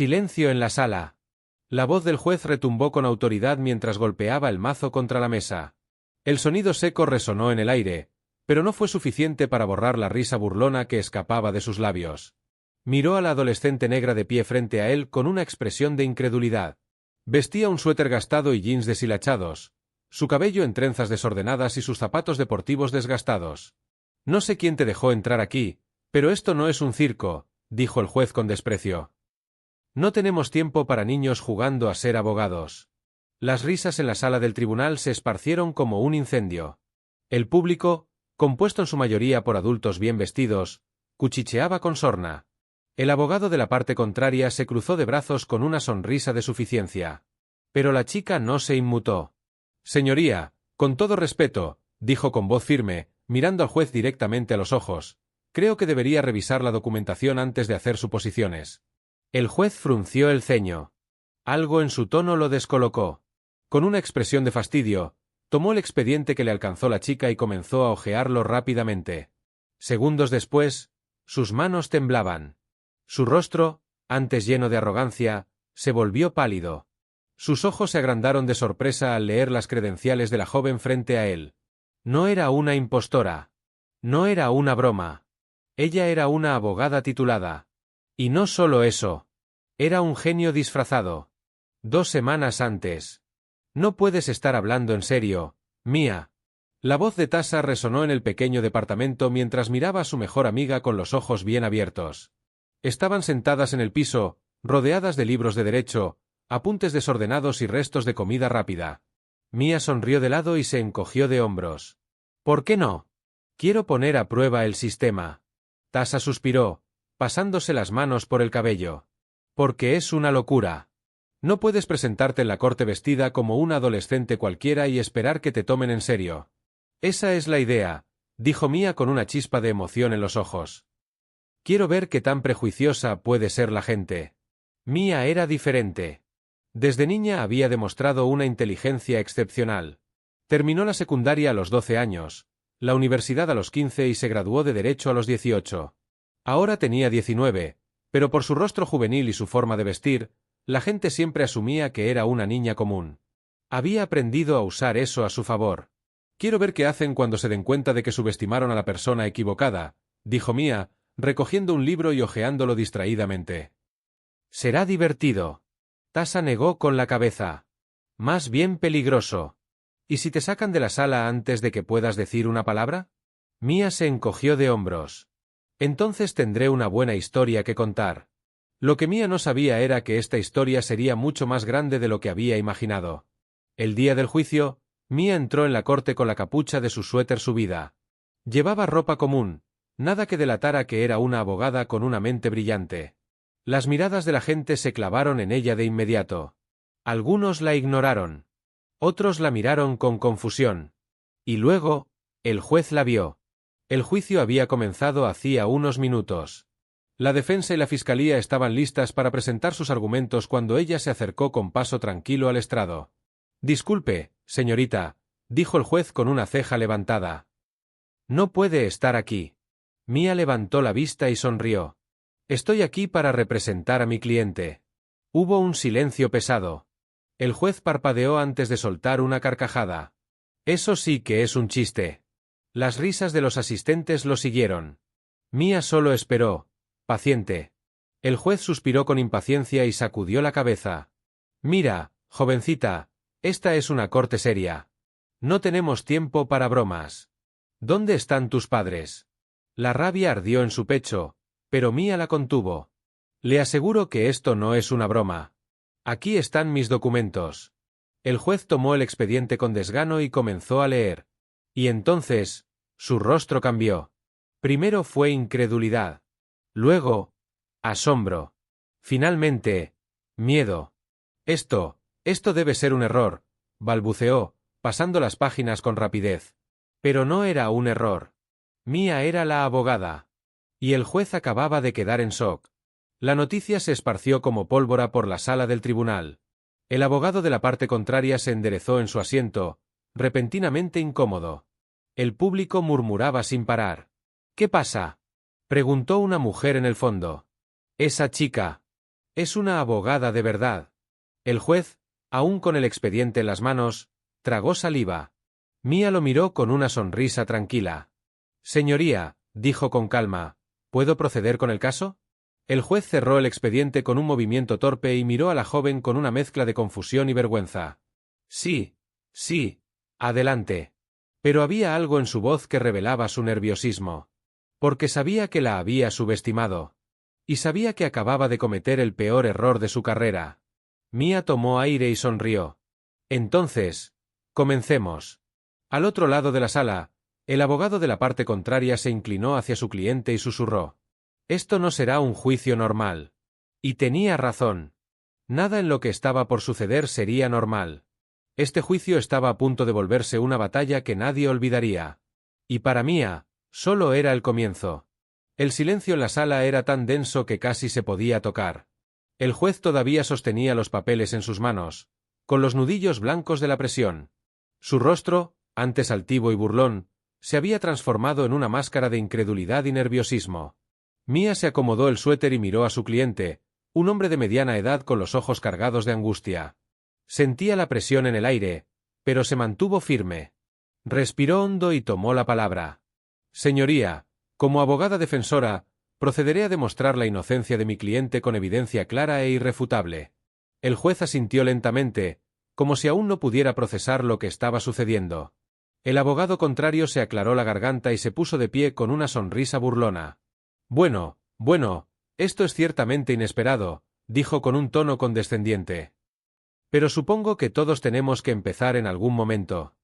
Silencio en la sala. La voz del juez retumbó con autoridad mientras golpeaba el mazo contra la mesa. El sonido seco resonó en el aire, pero no fue suficiente para borrar la risa burlona que escapaba de sus labios. Miró a la adolescente negra de pie frente a él con una expresión de incredulidad. Vestía un suéter gastado y jeans deshilachados, su cabello en trenzas desordenadas y sus zapatos deportivos desgastados. «No sé quién te dejó entrar aquí, pero esto no es un circo», dijo el juez con desprecio. «No tenemos tiempo para niños jugando a ser abogados». Las risas en la sala del tribunal se esparcieron como un incendio. El público, compuesto en su mayoría por adultos bien vestidos, cuchicheaba con sorna. El abogado de la parte contraria se cruzó de brazos con una sonrisa de suficiencia. Pero la chica no se inmutó. «Señoría, con todo respeto», dijo con voz firme, mirando al juez directamente a los ojos, «creo que debería revisar la documentación antes de hacer suposiciones». El juez frunció el ceño. Algo en su tono lo descolocó. Con una expresión de fastidio, tomó el expediente que le alcanzó la chica y comenzó a hojearlo rápidamente. Segundos después, sus manos temblaban. Su rostro, antes lleno de arrogancia, se volvió pálido. Sus ojos se agrandaron de sorpresa al leer las credenciales de la joven frente a él. No era una impostora. No era una broma. Ella era una abogada titulada. Y no solo eso. Era un genio disfrazado. 2 semanas antes. «No puedes estar hablando en serio, Mia». La voz de Tasha resonó en el pequeño departamento mientras miraba a su mejor amiga con los ojos bien abiertos. Estaban sentadas en el piso, rodeadas de libros de derecho, apuntes desordenados y restos de comida rápida. Mia sonrió de lado y se encogió de hombros. «¿Por qué no? Quiero poner a prueba el sistema». Tasha suspiró, pasándose las manos por el cabello. «Porque es una locura. No puedes presentarte en la corte vestida como una adolescente cualquiera y esperar que te tomen en serio». «Esa es la idea», dijo Mia con una chispa de emoción en los ojos. «Quiero ver qué tan prejuiciosa puede ser la gente». Mia era diferente. Desde niña había demostrado una inteligencia excepcional. Terminó la secundaria a los 12 años, la universidad a los 15 y se graduó de Derecho a los 18. Ahora tenía 19, pero por su rostro juvenil y su forma de vestir, la gente siempre asumía que era una niña común. Había aprendido a usar eso a su favor. «Quiero ver qué hacen cuando se den cuenta de que subestimaron a la persona equivocada», dijo Mia, recogiendo un libro y hojeándolo distraídamente. «Será divertido». Tasha negó con la cabeza. «Más bien peligroso. ¿Y si te sacan de la sala antes de que puedas decir una palabra?» Mia se encogió de hombros. «Entonces tendré una buena historia que contar». Lo que Mia no sabía era que esta historia sería mucho más grande de lo que había imaginado. El día del juicio, Mia entró en la corte con la capucha de su suéter subida. Llevaba ropa común, nada que delatara que era una abogada con una mente brillante. Las miradas de la gente se clavaron en ella de inmediato. Algunos la ignoraron. Otros la miraron con confusión. Y luego, el juez la vio. El juicio había comenzado hacía unos minutos. La defensa y la fiscalía estaban listas para presentar sus argumentos cuando ella se acercó con paso tranquilo al estrado. «Disculpe, señorita», dijo el juez con una ceja levantada. «No puede estar aquí». Mia levantó la vista y sonrió. «Estoy aquí para representar a mi cliente». Hubo un silencio pesado. El juez parpadeó antes de soltar una carcajada. «Eso sí que es un chiste». Las risas de los asistentes lo siguieron. Mia solo esperó, paciente. El juez suspiró con impaciencia y sacudió la cabeza. «Mira, jovencita, esta es una corte seria. No tenemos tiempo para bromas. ¿Dónde están tus padres?» La rabia ardió en su pecho, pero Mia la contuvo. «Le aseguro que esto no es una broma. Aquí están mis documentos». El juez tomó el expediente con desgano y comenzó a leer. Y entonces, su rostro cambió. Primero fue incredulidad. Luego, asombro. Finalmente, miedo. Esto debe ser un error», balbuceó, pasando las páginas con rapidez. Pero no era un error. Mia era la abogada. Y el juez acababa de quedar en shock. La noticia se esparció como pólvora por la sala del tribunal. El abogado de la parte contraria se enderezó en su asiento, repentinamente incómodo. El público murmuraba sin parar. «¿Qué pasa?», preguntó una mujer en el fondo. «Esa chica». Es una abogada de verdad. El juez, aún con el expediente en las manos, tragó saliva. Mía lo miró con una sonrisa tranquila. Señoría, dijo con calma, ¿puedo proceder con el caso? El juez cerró el expediente con un movimiento torpe y miró a la joven con una mezcla de confusión y vergüenza. Sí, sí, adelante. Pero había algo en su voz que revelaba su nerviosismo. Porque sabía que la había subestimado. Y sabía que acababa de cometer el peor error de su carrera. Mía tomó aire y sonrió. Entonces, comencemos. Al otro lado de la sala, el abogado de la parte contraria se inclinó hacia su cliente y susurró. Esto no será un juicio normal. Y tenía razón. Nada en lo que estaba por suceder sería normal. Este juicio estaba a punto de volverse una batalla que nadie olvidaría. Y para Mía, solo era el comienzo. El silencio en la sala era tan denso que casi se podía tocar. El juez todavía sostenía los papeles en sus manos, con los nudillos blancos de la presión. Su rostro, antes altivo y burlón, se había transformado en una máscara de incredulidad y nerviosismo. Mía se acomodó el suéter y miró a su cliente, un hombre de mediana edad con los ojos cargados de angustia. Sentía la presión en el aire, pero se mantuvo firme. Respiró hondo y tomó la palabra. Señoría, como abogada defensora, procederé a demostrar la inocencia de mi cliente con evidencia clara e irrefutable. El juez asintió lentamente, como si aún no pudiera procesar lo que estaba sucediendo. El abogado contrario se aclaró la garganta y se puso de pie con una sonrisa burlona. Bueno, esto es ciertamente inesperado, dijo con un tono condescendiente. Pero supongo que todos tenemos que empezar en algún momento.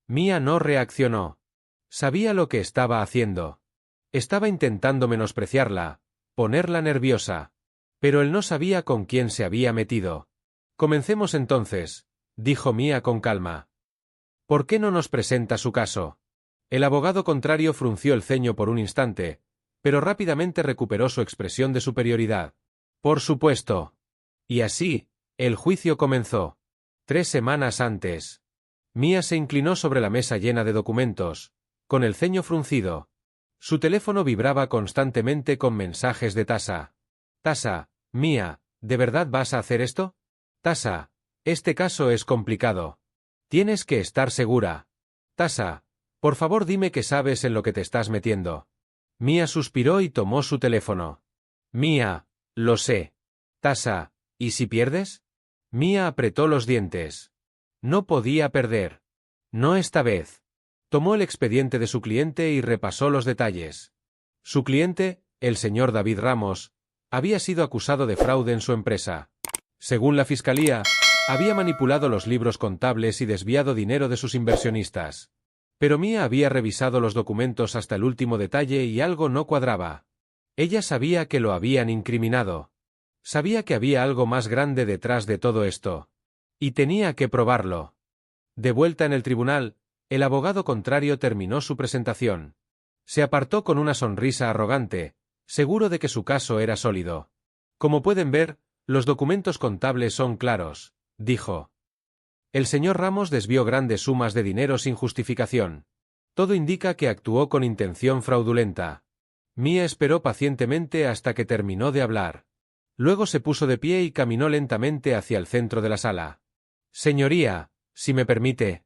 Mía no reaccionó. Sabía lo que estaba haciendo. Estaba intentando menospreciarla, ponerla nerviosa. Pero él no sabía con quién se había metido. Comencemos entonces, dijo Mía con calma. ¿Por qué no nos presenta su caso? El abogado contrario frunció el ceño por un instante, pero rápidamente recuperó su expresión de superioridad. Por supuesto. Y así, el juicio comenzó. 3 semanas antes. Mía se inclinó sobre la mesa llena de documentos, con el ceño fruncido. Su teléfono vibraba constantemente con mensajes de Tasa. Tasa, Mía, ¿de verdad vas a hacer esto? Tasa, este caso es complicado. Tienes que estar segura. Tasa, por favor dime que sabes en lo que te estás metiendo. Mía suspiró y tomó su teléfono. Mía, lo sé. Tasa, ¿y si pierdes? Mía apretó los dientes. No podía perder. No esta vez. Tomó el expediente de su cliente y repasó los detalles. Su cliente, el señor David Ramos, había sido acusado de fraude en su empresa. Según la fiscalía, había manipulado los libros contables y desviado dinero de sus inversionistas. Pero Mía había revisado los documentos hasta el último detalle y algo no cuadraba. Ella sabía que lo habían incriminado. Sabía que había algo más grande detrás de todo esto. Y tenía que probarlo. De vuelta en el tribunal, el abogado contrario terminó su presentación. Se apartó con una sonrisa arrogante, seguro de que su caso era sólido. Como pueden ver, los documentos contables son claros, dijo. El señor Ramos desvió grandes sumas de dinero sin justificación. Todo indica que actuó con intención fraudulenta. Mía esperó pacientemente hasta que terminó de hablar. Luego se puso de pie y caminó lentamente hacia el centro de la sala. Señoría, si me permite.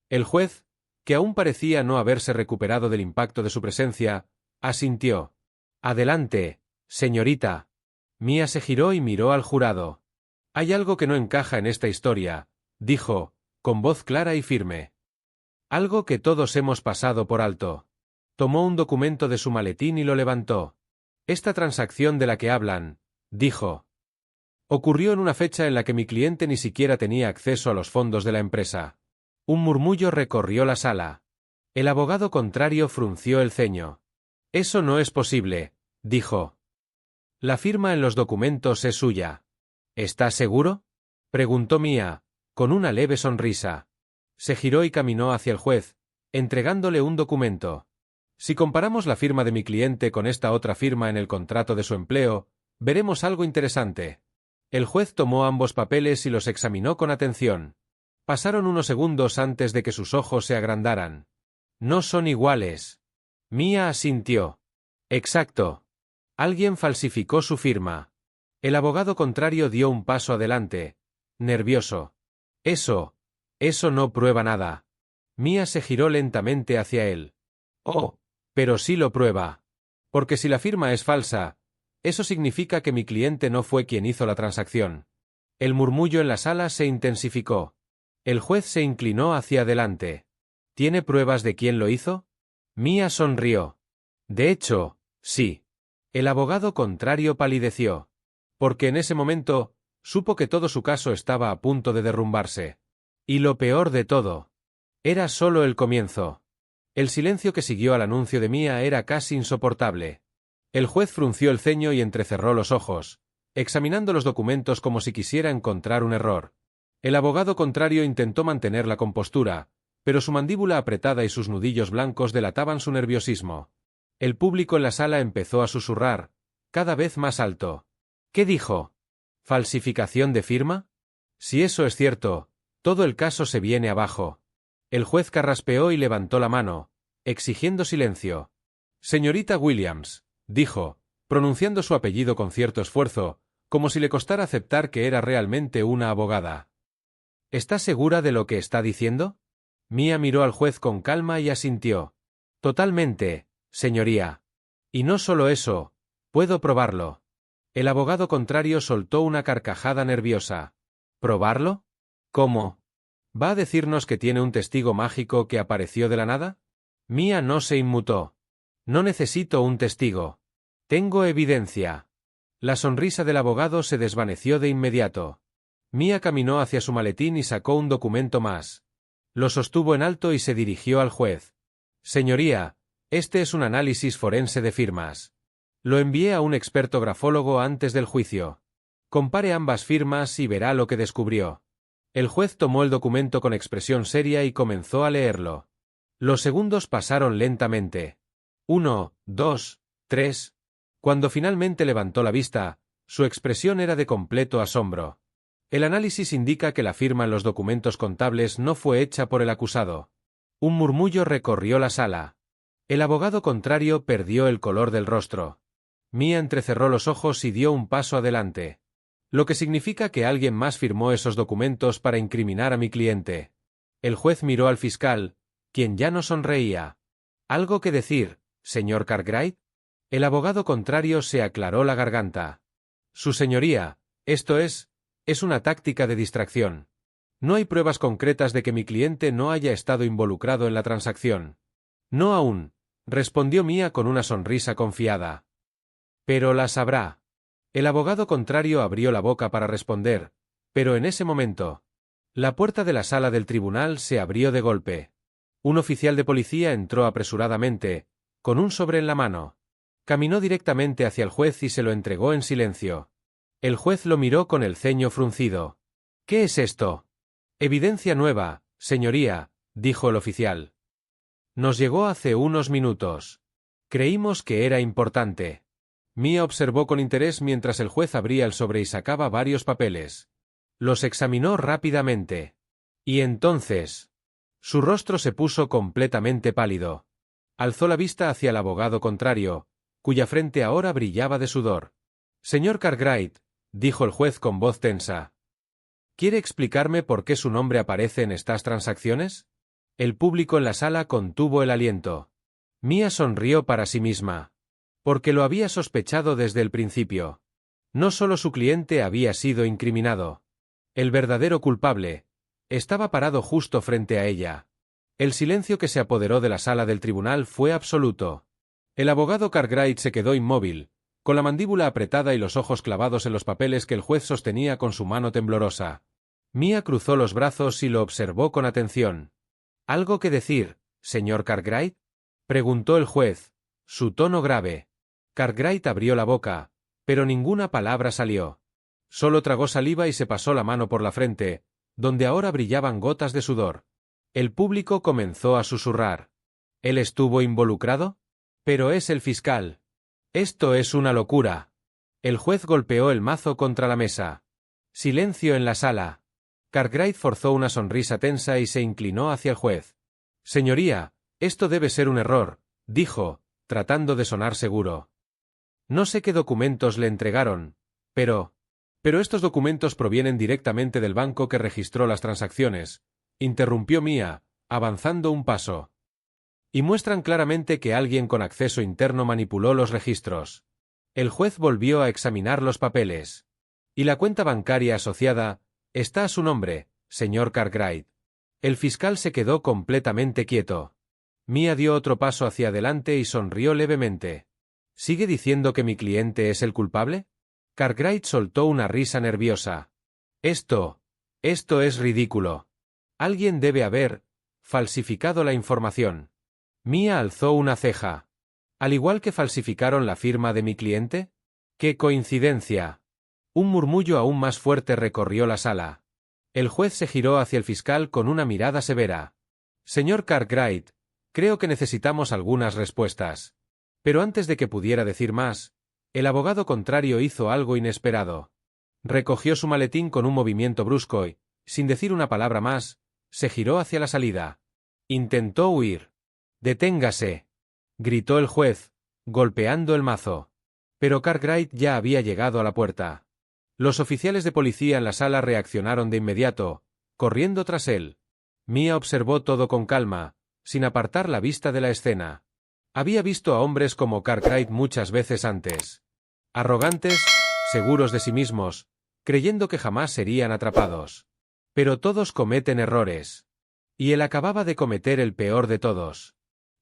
El juez, que aún parecía no haberse recuperado del impacto de su presencia, asintió. Adelante, señorita. Mía se giró y miró al jurado. Hay algo que no encaja en esta historia, dijo, con voz clara y firme. Algo que todos hemos pasado por alto. Tomó un documento de su maletín y lo levantó. Esta transacción de la que hablan, dijo. Ocurrió en una fecha en la que mi cliente ni siquiera tenía acceso a los fondos de la empresa. Un murmullo recorrió la sala. El abogado contrario frunció el ceño. Eso no es posible, dijo. La firma en los documentos es suya. ¿Estás seguro? Preguntó Mía, con una leve sonrisa. Se giró y caminó hacia el juez, entregándole un documento. Si comparamos la firma de mi cliente con esta otra firma en el contrato de su empleo, veremos algo interesante. El juez tomó ambos papeles y los examinó con atención. Pasaron unos segundos antes de que sus ojos se agrandaran. No son iguales. Mía asintió. Exacto. Alguien falsificó su firma. El abogado contrario dio un paso adelante, nervioso. Eso no prueba nada. Mia se giró lentamente hacia él. Oh, pero sí lo prueba. Porque si la firma es falsa, eso significa que mi cliente no fue quien hizo la transacción. El murmullo en la sala se intensificó. El juez se inclinó hacia adelante. ¿Tiene pruebas de quién lo hizo? Mia sonrió. De hecho, sí. El abogado contrario palideció. Porque en ese momento, supo que todo su caso estaba a punto de derrumbarse. Y lo peor de todo. Era solo el comienzo. El silencio que siguió al anuncio de Mia era casi insoportable. El juez frunció el ceño y entrecerró los ojos, examinando los documentos como si quisiera encontrar un error. El abogado contrario intentó mantener la compostura, pero su mandíbula apretada y sus nudillos blancos delataban su nerviosismo. El público en la sala empezó a susurrar, cada vez más alto. ¿Qué dijo? ¿Falsificación de firma? Si eso es cierto, todo el caso se viene abajo. El juez carraspeó y levantó la mano, exigiendo silencio. Señorita Williams, dijo, pronunciando su apellido con cierto esfuerzo, como si le costara aceptar que era realmente una abogada. ¿Está segura de lo que está diciendo? Mia miró al juez con calma y asintió. Totalmente, señoría. Y no solo eso, puedo probarlo. El abogado contrario soltó una carcajada nerviosa. ¿Probarlo? ¿Cómo? ¿Va a decirnos que tiene un testigo mágico que apareció de la nada? Mia no se inmutó. No necesito un testigo. Tengo evidencia. La sonrisa del abogado se desvaneció de inmediato. Mia caminó hacia su maletín y sacó un documento más. Lo sostuvo en alto y se dirigió al juez. Señoría, este es un análisis forense de firmas. Lo envié a un experto grafólogo antes del juicio. Compare ambas firmas y verá lo que descubrió. El juez tomó el documento con expresión seria y comenzó a leerlo. Los segundos pasaron lentamente. 1, 2, 3. Cuando finalmente levantó la vista, su expresión era de completo asombro. El análisis indica que la firma en los documentos contables no fue hecha por el acusado. Un murmullo recorrió la sala. El abogado contrario perdió el color del rostro. Mia entrecerró los ojos y dio un paso adelante. Lo que significa que alguien más firmó esos documentos para incriminar a mi cliente. El juez miró al fiscal, quien ya no sonreía. ¿Algo que decir, señor Cartwright? El abogado contrario se aclaró la garganta. Su señoría, esto es una táctica de distracción. No hay pruebas concretas de que mi cliente no haya estado involucrado en la transacción. No aún, respondió Mia con una sonrisa confiada. Pero las habrá. El abogado contrario abrió la boca para responder, pero en ese momento, la puerta de la sala del tribunal se abrió de golpe. Un oficial de policía entró apresuradamente, con un sobre en la mano. Caminó directamente hacia el juez y se lo entregó en silencio. El juez lo miró con el ceño fruncido. ¿Qué es esto? Evidencia nueva, señoría, dijo el oficial. Nos llegó hace unos minutos. Creímos que era importante. Mia observó con interés mientras el juez abría el sobre y sacaba varios papeles. Los examinó rápidamente. Y entonces, su rostro se puso completamente pálido. Alzó la vista hacia el abogado contrario, cuya frente ahora brillaba de sudor. Señor Cartwright, dijo el juez con voz tensa. ¿Quiere explicarme por qué su nombre aparece en estas transacciones? El público en la sala contuvo el aliento. Mia sonrió para sí misma. Porque lo había sospechado desde el principio. No solo su cliente había sido incriminado. El verdadero culpable estaba parado justo frente a ella. El silencio que se apoderó de la sala del tribunal fue absoluto. El abogado Cartwright se quedó inmóvil, con la mandíbula apretada y los ojos clavados en los papeles que el juez sostenía con su mano temblorosa. Mia cruzó los brazos y lo observó con atención. ¿Algo que decir, señor Cartwright? Preguntó el juez, su tono grave. Cartwright abrió la boca, pero ninguna palabra salió. Solo tragó saliva y se pasó la mano por la frente, donde ahora brillaban gotas de sudor. El público comenzó a susurrar. ¿Él estuvo involucrado? Pero es el fiscal. Esto es una locura. El juez golpeó el mazo contra la mesa. Silencio en la sala. Cartwright forzó una sonrisa tensa y se inclinó hacia el juez. Señoría, esto debe ser un error, dijo, tratando de sonar seguro. No sé qué documentos le entregaron, pero Pero estos documentos provienen directamente del banco que registró las transacciones, interrumpió Mia, avanzando un paso. Y muestran claramente que alguien con acceso interno manipuló los registros. El juez volvió a examinar los papeles. Y la cuenta bancaria asociada está a su nombre, señor Cartwright. El fiscal se quedó completamente quieto. Mia dio otro paso hacia adelante y sonrió levemente. ¿Sigue diciendo que mi cliente es el culpable? Cartwright soltó una risa nerviosa. Esto es ridículo. Alguien debe haber falsificado la información. Mia alzó una ceja. ¿Al igual que falsificaron la firma de mi cliente? ¡Qué coincidencia! Un murmullo aún más fuerte recorrió la sala. El juez se giró hacia el fiscal con una mirada severa. Señor Cartwright, creo que necesitamos algunas respuestas. Pero antes de que pudiera decir más, el abogado contrario hizo algo inesperado. Recogió su maletín con un movimiento brusco y, sin decir una palabra más, se giró hacia la salida. Intentó huir. «¡Deténgase!», gritó el juez, golpeando el mazo. Pero Cartwright ya había llegado a la puerta. Los oficiales de policía en la sala reaccionaron de inmediato, corriendo tras él. Mia observó todo con calma, sin apartar la vista de la escena. Había visto a hombres como Cartwright muchas veces antes. Arrogantes, seguros de sí mismos, creyendo que jamás serían atrapados. Pero todos cometen errores. Y él acababa de cometer el peor de todos.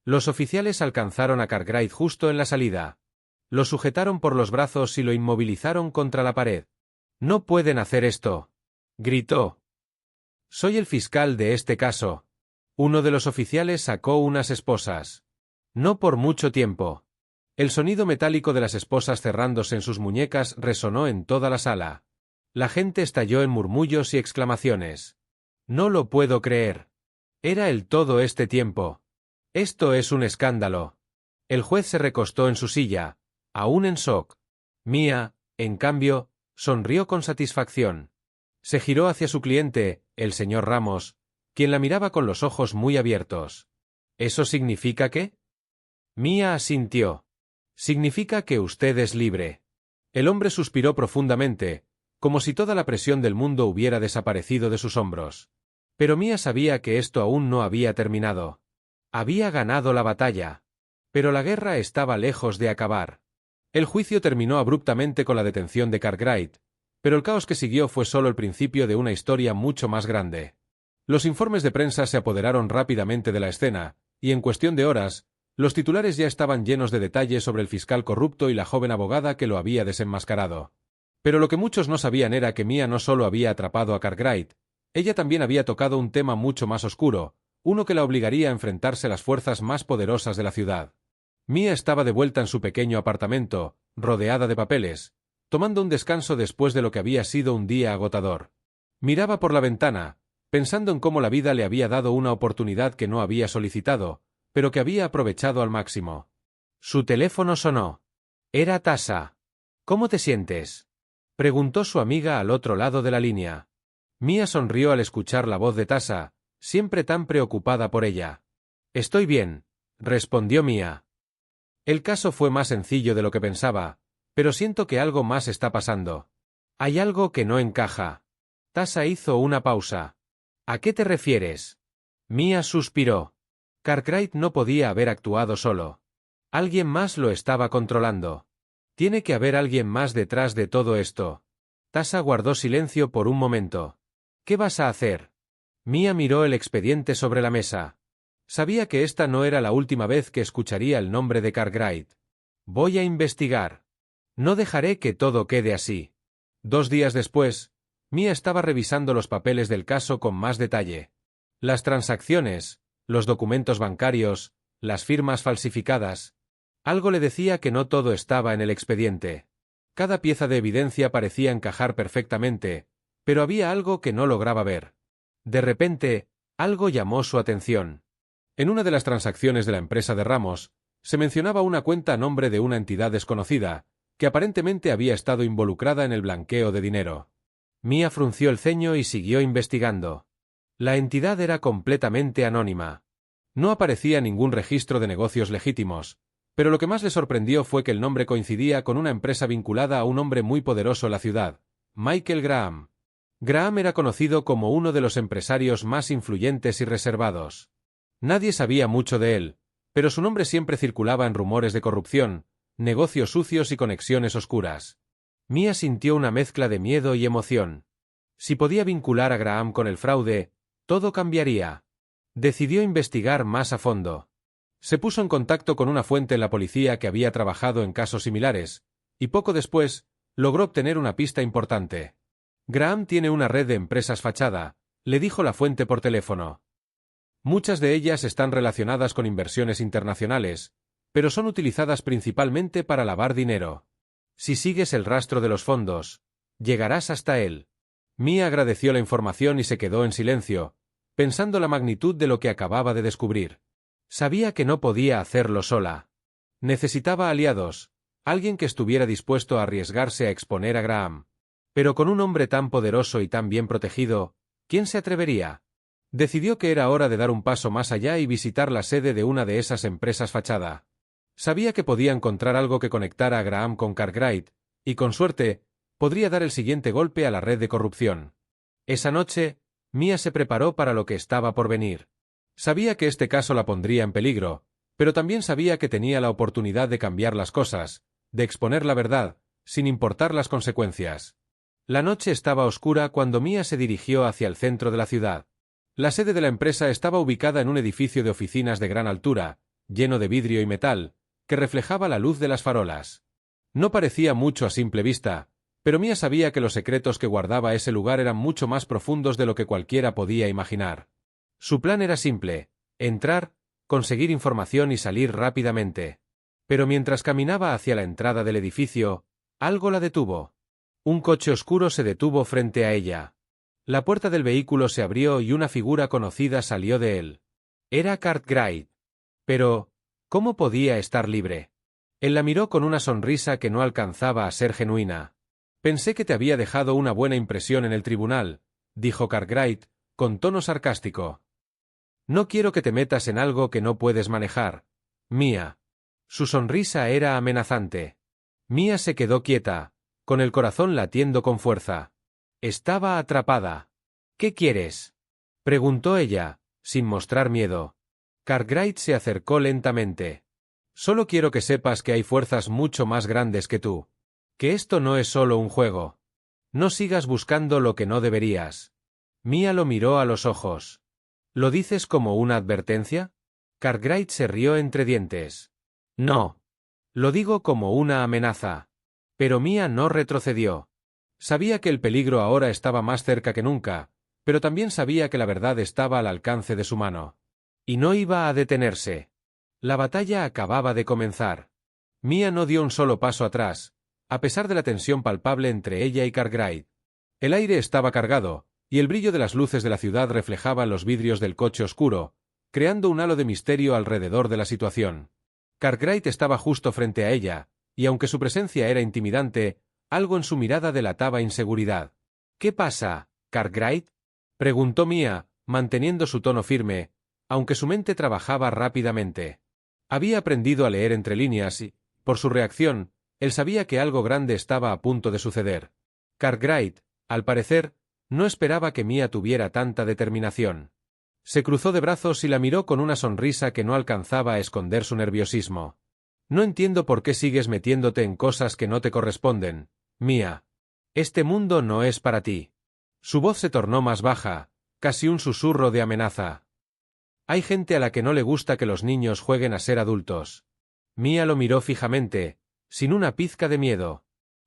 Los oficiales alcanzaron a Cartwright justo en la salida. Lo sujetaron por los brazos y lo inmovilizaron contra la pared. «No pueden hacer esto», gritó. «Soy el fiscal de este caso». Uno de los oficiales sacó unas esposas. No por mucho tiempo. El sonido metálico de las esposas cerrándose en sus muñecas resonó en toda la sala. La gente estalló en murmullos y exclamaciones. «No lo puedo creer. Era él todo este tiempo. Esto es un escándalo». El juez se recostó en su silla, aún en shock. Mia, en cambio, sonrió con satisfacción. Se giró hacia su cliente, el señor Ramos, quien la miraba con los ojos muy abiertos. «¿Eso significa qué?» Mia asintió. «Significa que usted es libre». El hombre suspiró profundamente, como si toda la presión del mundo hubiera desaparecido de sus hombros. Pero Mia sabía que esto aún no había terminado. Había ganado la batalla. Pero la guerra estaba lejos de acabar. El juicio terminó abruptamente con la detención de Cartwright, pero el caos que siguió fue solo el principio de una historia mucho más grande. Los informes de prensa se apoderaron rápidamente de la escena, y en cuestión de horas, los titulares ya estaban llenos de detalles sobre el fiscal corrupto y la joven abogada que lo había desenmascarado. Pero lo que muchos no sabían era que Mia no solo había atrapado a Cartwright, ella también había tocado un tema mucho más oscuro, uno que la obligaría a enfrentarse a las fuerzas más poderosas de la ciudad. Mia estaba de vuelta en su pequeño apartamento, rodeada de papeles, tomando un descanso después de lo que había sido un día agotador. Miraba por la ventana, pensando en cómo la vida le había dado una oportunidad que no había solicitado, pero que había aprovechado al máximo. Su teléfono sonó. Era Tasha. «¿Cómo te sientes?», preguntó su amiga al otro lado de la línea. Mia sonrió al escuchar la voz de Tasha, siempre tan preocupada por ella. «Estoy bien», respondió Mia. «El caso fue más sencillo de lo que pensaba, pero siento que algo más está pasando. Hay algo que no encaja». Tasha hizo una pausa. «¿A qué te refieres?». Mia suspiró. Cartwright no podía haber actuado solo. Alguien más lo estaba controlando. Tiene que haber alguien más detrás de todo esto. Tasha guardó silencio por un momento. «¿Qué vas a hacer?». Mia miró el expediente sobre la mesa. Sabía que esta no era la última vez que escucharía el nombre de Cartwright. «Voy a investigar. No dejaré que todo quede así». 2 días después, Mia estaba revisando los papeles del caso con más detalle. Las transacciones, los documentos bancarios, las firmas falsificadas. Algo le decía que no todo estaba en el expediente. Cada pieza de evidencia parecía encajar perfectamente, pero había algo que no lograba ver. De repente, algo llamó su atención. En una de las transacciones de la empresa de Ramos, se mencionaba una cuenta a nombre de una entidad desconocida, que aparentemente había estado involucrada en el blanqueo de dinero. Mia frunció el ceño y siguió investigando. La entidad era completamente anónima. No aparecía ningún registro de negocios legítimos, pero lo que más le sorprendió fue que el nombre coincidía con una empresa vinculada a un hombre muy poderoso en la ciudad, Michael Graham. Graham era conocido como uno de los empresarios más influyentes y reservados. Nadie sabía mucho de él, pero su nombre siempre circulaba en rumores de corrupción, negocios sucios y conexiones oscuras. Mia sintió una mezcla de miedo y emoción. Si podía vincular a Graham con el fraude, todo cambiaría. Decidió investigar más a fondo. Se puso en contacto con una fuente en la policía que había trabajado en casos similares, y poco después, logró obtener una pista importante. Graham tiene una red de empresas fachada, le dijo la fuente por teléfono. Muchas de ellas están relacionadas con inversiones internacionales, pero son utilizadas principalmente para lavar dinero. Si sigues el rastro de los fondos, llegarás hasta él. Mia agradeció la información y se quedó en silencio, pensando la magnitud de lo que acababa de descubrir. Sabía que no podía hacerlo sola. Necesitaba aliados, alguien que estuviera dispuesto a arriesgarse a exponer a Graham. Pero con un hombre tan poderoso y tan bien protegido, ¿quién se atrevería? Decidió que era hora de dar un paso más allá y visitar la sede de una de esas empresas fachada. Sabía que podía encontrar algo que conectara a Graham con Cartwright, y con suerte, podría dar el siguiente golpe a la red de corrupción. Esa noche, Mia se preparó para lo que estaba por venir. Sabía que este caso la pondría en peligro, pero también sabía que tenía la oportunidad de cambiar las cosas, de exponer la verdad, sin importar las consecuencias. La noche estaba oscura cuando Mia se dirigió hacia el centro de la ciudad. La sede de la empresa estaba ubicada en un edificio de oficinas de gran altura, lleno de vidrio y metal, que reflejaba la luz de las farolas. No parecía mucho a simple vista, pero Mia sabía que los secretos que guardaba ese lugar eran mucho más profundos de lo que cualquiera podía imaginar. Su plan era simple: entrar, conseguir información y salir rápidamente. Pero mientras caminaba hacia la entrada del edificio, algo la detuvo. Un coche oscuro se detuvo frente a ella. La puerta del vehículo se abrió y una figura conocida salió de él. Era Cartwright. Pero, ¿cómo podía estar libre? Él la miró con una sonrisa que no alcanzaba a ser genuina. Pensé que te había dejado una buena impresión en el tribunal, dijo Cartwright, con tono sarcástico. No quiero que te metas en algo que no puedes manejar, Mia. Su sonrisa era amenazante. Mia se quedó quieta, con el corazón latiendo con fuerza. Estaba atrapada. ¿Qué quieres?, preguntó ella, sin mostrar miedo. Cartwright se acercó lentamente. Solo quiero que sepas que hay fuerzas mucho más grandes que tú. Que esto no es solo un juego. No sigas buscando lo que no deberías. Mia lo miró a los ojos. ¿Lo dices como una advertencia? Cartwright se rió entre dientes. No. Lo digo como una amenaza. Pero Mia no retrocedió. Sabía que el peligro ahora estaba más cerca que nunca, pero también sabía que la verdad estaba al alcance de su mano. Y no iba a detenerse. La batalla acababa de comenzar. Mia no dio un solo paso atrás, a pesar de la tensión palpable entre ella y Cartwright. El aire estaba cargado, y el brillo de las luces de la ciudad reflejaba los vidrios del coche oscuro, creando un halo de misterio alrededor de la situación. Cartwright estaba justo frente a ella, y aunque su presencia era intimidante, algo en su mirada delataba inseguridad. ¿Qué pasa, Cartwright?, preguntó Mia, manteniendo su tono firme, aunque su mente trabajaba rápidamente. Había aprendido a leer entre líneas y, por su reacción, él sabía que algo grande estaba a punto de suceder. Cartwright, al parecer, no esperaba que Mia tuviera tanta determinación. Se cruzó de brazos y la miró con una sonrisa que no alcanzaba a esconder su nerviosismo. No entiendo por qué sigues metiéndote en cosas que no te corresponden, Mia. Este mundo no es para ti. Su voz se tornó más baja, casi un susurro de amenaza. Hay gente a la que no le gusta que los niños jueguen a ser adultos. Mia lo miró fijamente, sin una pizca de miedo.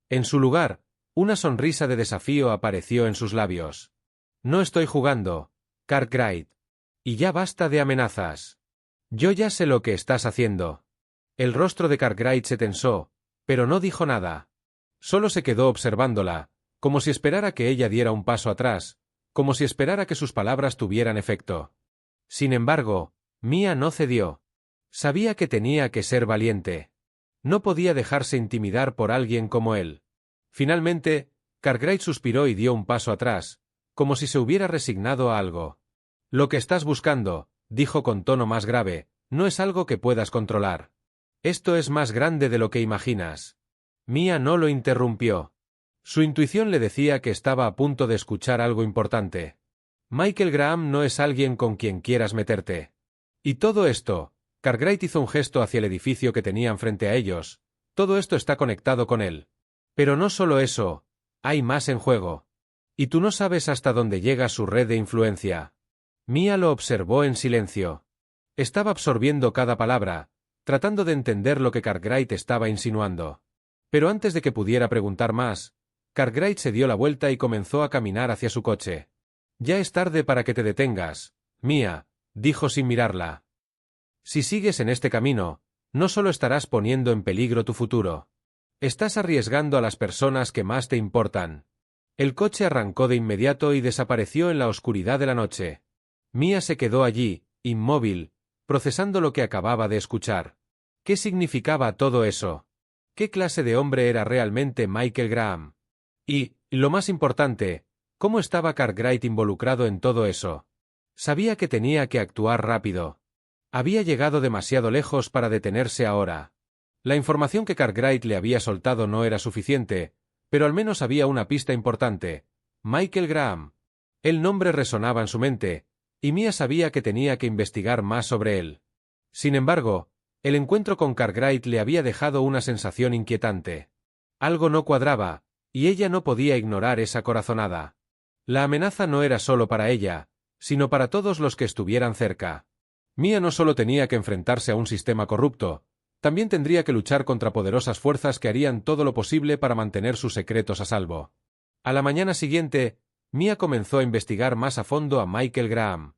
En su lugar, una sonrisa de desafío apareció en sus labios. No estoy jugando, Cartwright. Y ya basta de amenazas. Yo ya sé lo que estás haciendo. El rostro de Cartwright se tensó, pero no dijo nada. Solo se quedó observándola, como si esperara que ella diera un paso atrás, como si esperara que sus palabras tuvieran efecto. Sin embargo, Mia no cedió. Sabía que tenía que ser valiente. No podía dejarse intimidar por alguien como él. Finalmente, Cartwright suspiró y dio un paso atrás, como si se hubiera resignado a algo. Lo que estás buscando, dijo con tono más grave, no es algo que puedas controlar. Esto es más grande de lo que imaginas. Mia no lo interrumpió. Su intuición le decía que estaba a punto de escuchar algo importante. Michael Graham no es alguien con quien quieras meterte. Y todo esto, Cartwright hizo un gesto hacia el edificio que tenían frente a ellos, todo esto está conectado con él. Pero no solo eso, hay más en juego. Y tú no sabes hasta dónde llega su red de influencia. Mia lo observó en silencio. Estaba absorbiendo cada palabra, tratando de entender lo que Cartwright estaba insinuando. Pero antes de que pudiera preguntar más, Cartwright se dio la vuelta y comenzó a caminar hacia su coche. Ya es tarde para que te detengas, Mia, dijo sin mirarla. Si sigues en este camino, no solo estarás poniendo en peligro tu futuro. Estás arriesgando a las personas que más te importan. El coche arrancó de inmediato y desapareció en la oscuridad de la noche. Mia se quedó allí, inmóvil, procesando lo que acababa de escuchar. ¿Qué significaba todo eso? ¿Qué clase de hombre era realmente Michael Graham? Y, lo más importante, ¿cómo estaba Cartwright involucrado en todo eso? Sabía que tenía que actuar rápido. Había llegado demasiado lejos para detenerse ahora. La información que Cartwright le había soltado no era suficiente, pero al menos había una pista importante. Michael Graham. El nombre resonaba en su mente, y Mia sabía que tenía que investigar más sobre él. Sin embargo, el encuentro con Cartwright le había dejado una sensación inquietante. Algo no cuadraba, y ella no podía ignorar esa corazonada. La amenaza no era solo para ella, sino para todos los que estuvieran cerca. Mia no solo tenía que enfrentarse a un sistema corrupto, también tendría que luchar contra poderosas fuerzas que harían todo lo posible para mantener sus secretos a salvo. A la mañana siguiente, Mia comenzó a investigar más a fondo a Michael Graham.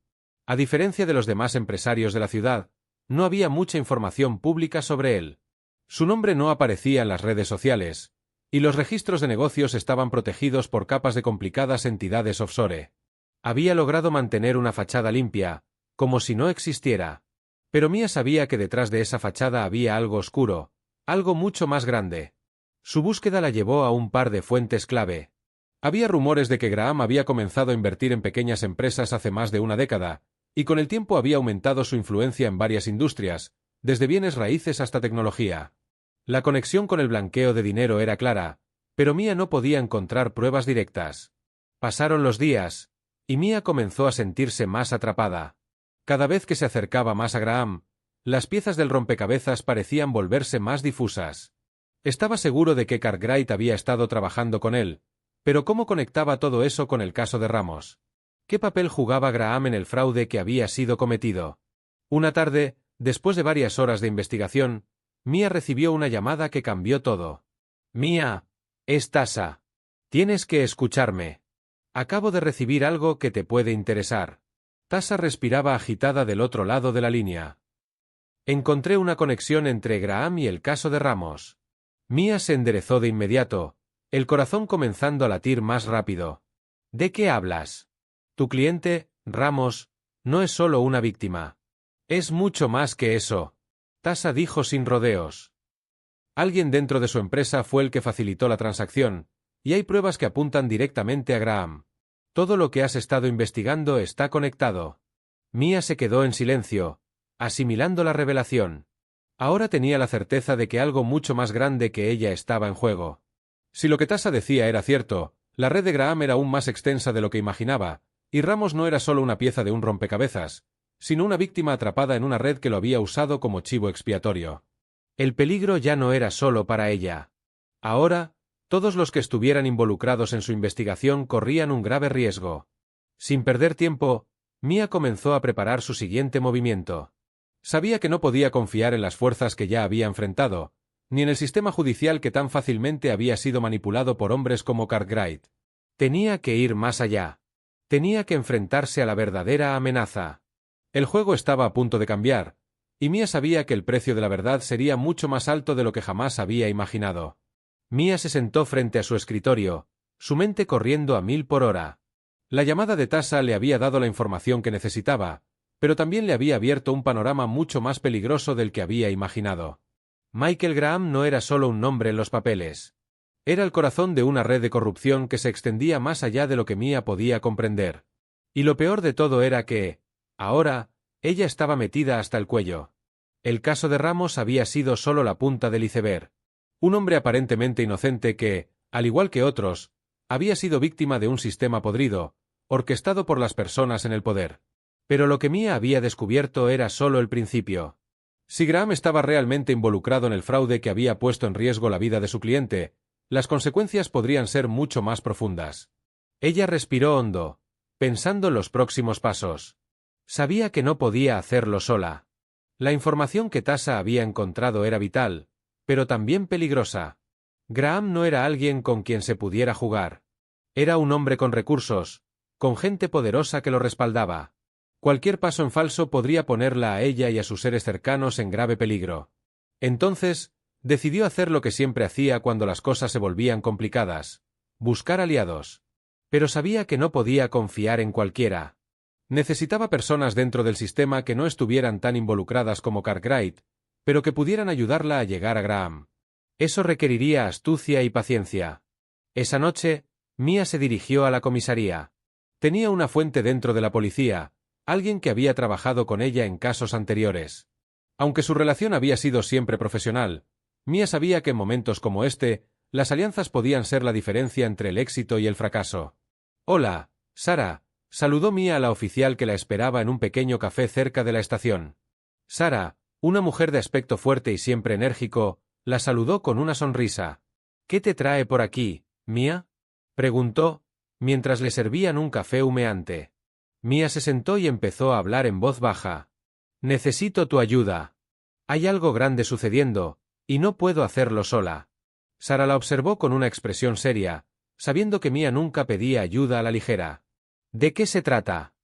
A diferencia de los demás empresarios de la ciudad, no había mucha información pública sobre él. Su nombre no aparecía en las redes sociales, y los registros de negocios estaban protegidos por capas de complicadas entidades offshore. Había logrado mantener una fachada limpia, como si no existiera. Pero Mia sabía que detrás de esa fachada había algo oscuro, algo mucho más grande. Su búsqueda la llevó a un par de fuentes clave. Había rumores de que Graham había comenzado a invertir en pequeñas empresas hace más de una década, y con el tiempo había aumentado su influencia en varias industrias, desde bienes raíces hasta tecnología. La conexión con el blanqueo de dinero era clara, pero Mia no podía encontrar pruebas directas. Pasaron los días, y Mia comenzó a sentirse más atrapada. Cada vez que se acercaba más a Graham, las piezas del rompecabezas parecían volverse más difusas. Estaba seguro de que Cartwright había estado trabajando con él, pero ¿cómo conectaba todo eso con el caso de Ramos? ¿Qué papel jugaba Graham en el fraude que había sido cometido? Una tarde, después de varias horas de investigación, Mia recibió una llamada que cambió todo. Mia, es Tasha. Tienes que escucharme. Acabo de recibir algo que te puede interesar. Tasha respiraba agitada del otro lado de la línea. Encontré una conexión entre Graham y el caso de Ramos. Mia se enderezó de inmediato, el corazón comenzando a latir más rápido. ¿De qué hablas? Tu cliente, Ramos, no es solo una víctima. Es mucho más que eso. Tasha dijo sin rodeos. Alguien dentro de su empresa fue el que facilitó la transacción, y hay pruebas que apuntan directamente a Graham. Todo lo que has estado investigando está conectado. Mia se quedó en silencio, asimilando la revelación. Ahora tenía la certeza de que algo mucho más grande que ella estaba en juego. Si lo que Tasha decía era cierto, la red de Graham era aún más extensa de lo que imaginaba, y Ramos no era solo una pieza de un rompecabezas, sino una víctima atrapada en una red que lo había usado como chivo expiatorio. El peligro ya no era solo para ella. Ahora, todos los que estuvieran involucrados en su investigación corrían un grave riesgo. Sin perder tiempo, Mia comenzó a preparar su siguiente movimiento. Sabía que no podía confiar en las fuerzas que ya había enfrentado, ni en el sistema judicial que tan fácilmente había sido manipulado por hombres como Cartwright. Tenía que ir más allá. Tenía que enfrentarse a la verdadera amenaza. El juego estaba a punto de cambiar, y Mia sabía que el precio de la verdad sería mucho más alto de lo que jamás había imaginado. Mia se sentó frente a su escritorio, su mente corriendo a 1000 por hora. La llamada de Tasha le había dado la información que necesitaba, pero también le había abierto un panorama mucho más peligroso del que había imaginado. Michael Graham no era solo un nombre en los papeles. Era el corazón de una red de corrupción que se extendía más allá de lo que Mia podía comprender. Y lo peor de todo era que, ahora, ella estaba metida hasta el cuello. El caso de Ramos había sido solo la punta del iceberg. Un hombre aparentemente inocente que, Al igual que otros, había sido víctima de un sistema podrido, orquestado por las personas en el poder. Pero lo que Mia había descubierto era solo el principio. Si Graham estaba realmente involucrado en el fraude que había puesto en riesgo la vida de su cliente, las consecuencias podrían ser mucho más profundas. Ella respiró hondo, pensando en los próximos pasos. Sabía que no podía hacerlo sola. La información que Tasha había encontrado era vital, pero también peligrosa. Graham no era alguien con quien se pudiera jugar. Era un hombre con recursos, con gente poderosa que lo respaldaba. Cualquier paso en falso podría ponerla a ella y a sus seres cercanos en grave peligro. Entonces, decidió hacer lo que siempre hacía cuando las cosas se volvían complicadas: buscar aliados. Pero sabía que no podía confiar en cualquiera. Necesitaba personas dentro del sistema que no estuvieran tan involucradas como Cartwright, pero que pudieran ayudarla a llegar a Graham. Eso requeriría astucia y paciencia. Esa noche, Mia se dirigió a la comisaría. Tenía una fuente dentro de la policía, alguien que había trabajado con ella en casos anteriores. Aunque su relación había sido siempre profesional, Mia sabía que en momentos como este, las alianzas podían ser la diferencia entre el éxito y el fracaso. «Hola, Sara», saludó Mia a la oficial que la esperaba en un pequeño café cerca de la estación. Sara, una mujer de aspecto fuerte y siempre enérgico, la saludó con una sonrisa. «¿Qué te trae por aquí, Mia?», preguntó, mientras le servían un café humeante. Mia se sentó y empezó a hablar en voz baja. «Necesito tu ayuda. Hay algo grande sucediendo, y no puedo hacerlo sola». Sara la observó con una expresión seria, sabiendo que Mia nunca pedía ayuda a la ligera. «¿De qué se trata?».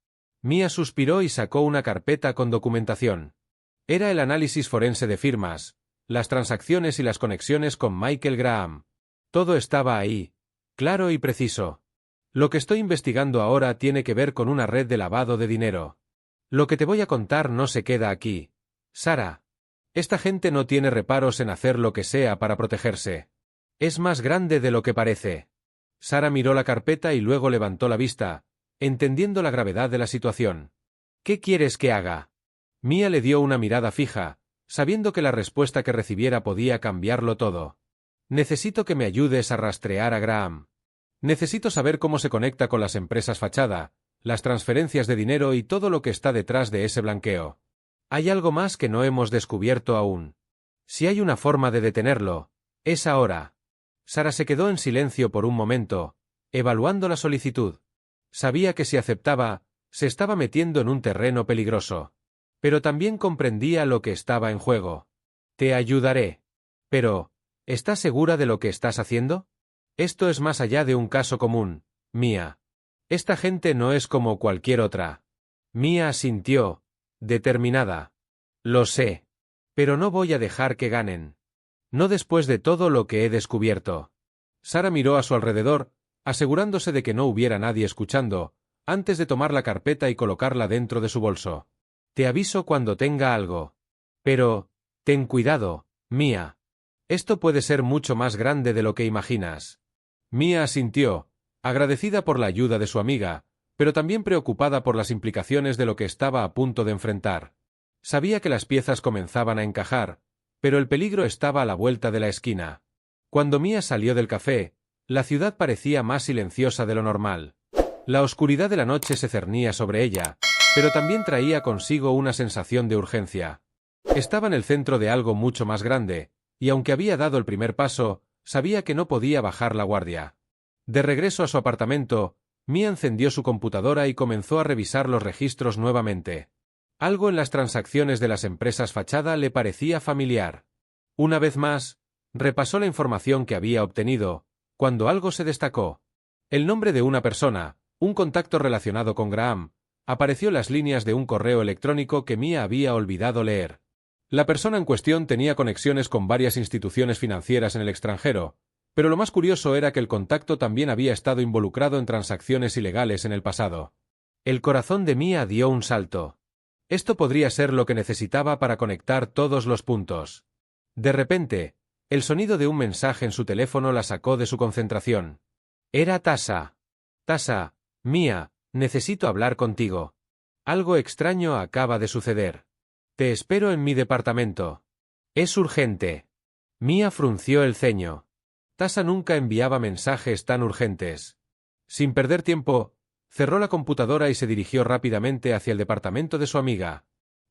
Mia suspiró y sacó una carpeta con documentación. Era el análisis forense de firmas, las transacciones y las conexiones con Michael Graham. Todo estaba ahí, claro y preciso. «Lo que estoy investigando ahora tiene que ver con una red de lavado de dinero. Lo que te voy a contar no se queda aquí, Sara. Esta gente no tiene reparos en hacer lo que sea para protegerse. Es más grande de lo que parece». Sara miró la carpeta y luego levantó la vista, entendiendo la gravedad de la situación. «¿Qué quieres que haga?». Mia le dio una mirada fija, sabiendo que la respuesta que recibiera podía cambiarlo todo. «Necesito que me ayudes a rastrear a Graham. Necesito saber cómo se conecta con las empresas fachada, las transferencias de dinero y todo lo que está detrás de ese blanqueo. Hay algo más que no hemos descubierto aún. Si hay una forma de detenerlo, es ahora». Sara se quedó en silencio por un momento, evaluando la solicitud. Sabía que si aceptaba, se estaba metiendo en un terreno peligroso. Pero también comprendía lo que estaba en juego. «Te ayudaré. Pero, ¿estás segura de lo que estás haciendo? Esto es más allá de un caso común, Mia. Esta gente no es como cualquier otra». Mia asintió, determinada. «Lo sé. Pero no voy a dejar que ganen. No después de todo lo que he descubierto». Sara miró a su alrededor, asegurándose de que no hubiera nadie escuchando, antes de tomar la carpeta y colocarla dentro de su bolso. «Te aviso cuando tenga algo. Pero, ten cuidado, Mia. Esto puede ser mucho más grande de lo que imaginas». Mia asintió, agradecida por la ayuda de su amiga, pero también preocupada por las implicaciones de lo que estaba a punto de enfrentar. Sabía que las piezas comenzaban a encajar, pero el peligro estaba a la vuelta de la esquina. Cuando Mia salió del café, la ciudad parecía más silenciosa de lo normal. La oscuridad de la noche se cernía sobre ella, pero también traía consigo una sensación de urgencia. Estaba en el centro de algo mucho más grande, y aunque había dado el primer paso, sabía que no podía bajar la guardia. De regreso a su apartamento, Mia encendió su computadora y comenzó a revisar los registros nuevamente. Algo en las transacciones de las empresas fachada le parecía familiar. Una vez más, repasó la información que había obtenido, cuando algo se destacó. El nombre de una persona, un contacto relacionado con Graham, apareció en las líneas de un correo electrónico que Mia había olvidado leer. La persona en cuestión tenía conexiones con varias instituciones financieras en el extranjero, pero lo más curioso era que el contacto también había estado involucrado en transacciones ilegales en el pasado. El corazón de Mia dio un salto. Esto podría ser lo que necesitaba para conectar todos los puntos. De repente, el sonido de un mensaje en su teléfono la sacó de su concentración. Era Tasha. «Tasha, Mia, necesito hablar contigo. Algo extraño acaba de suceder. Te espero en mi departamento. Es urgente». Mia frunció el ceño. Tasa nunca enviaba mensajes tan urgentes. Sin perder tiempo, cerró la computadora y se dirigió rápidamente hacia el departamento de su amiga.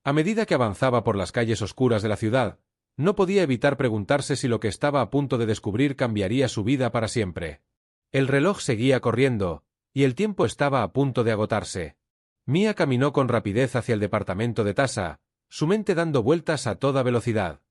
A medida que avanzaba por las calles oscuras de la ciudad, no podía evitar preguntarse si lo que estaba a punto de descubrir cambiaría su vida para siempre. El reloj seguía corriendo, y el tiempo estaba a punto de agotarse. Mia caminó con rapidez hacia el departamento de Tasa, su mente dando vueltas a toda velocidad.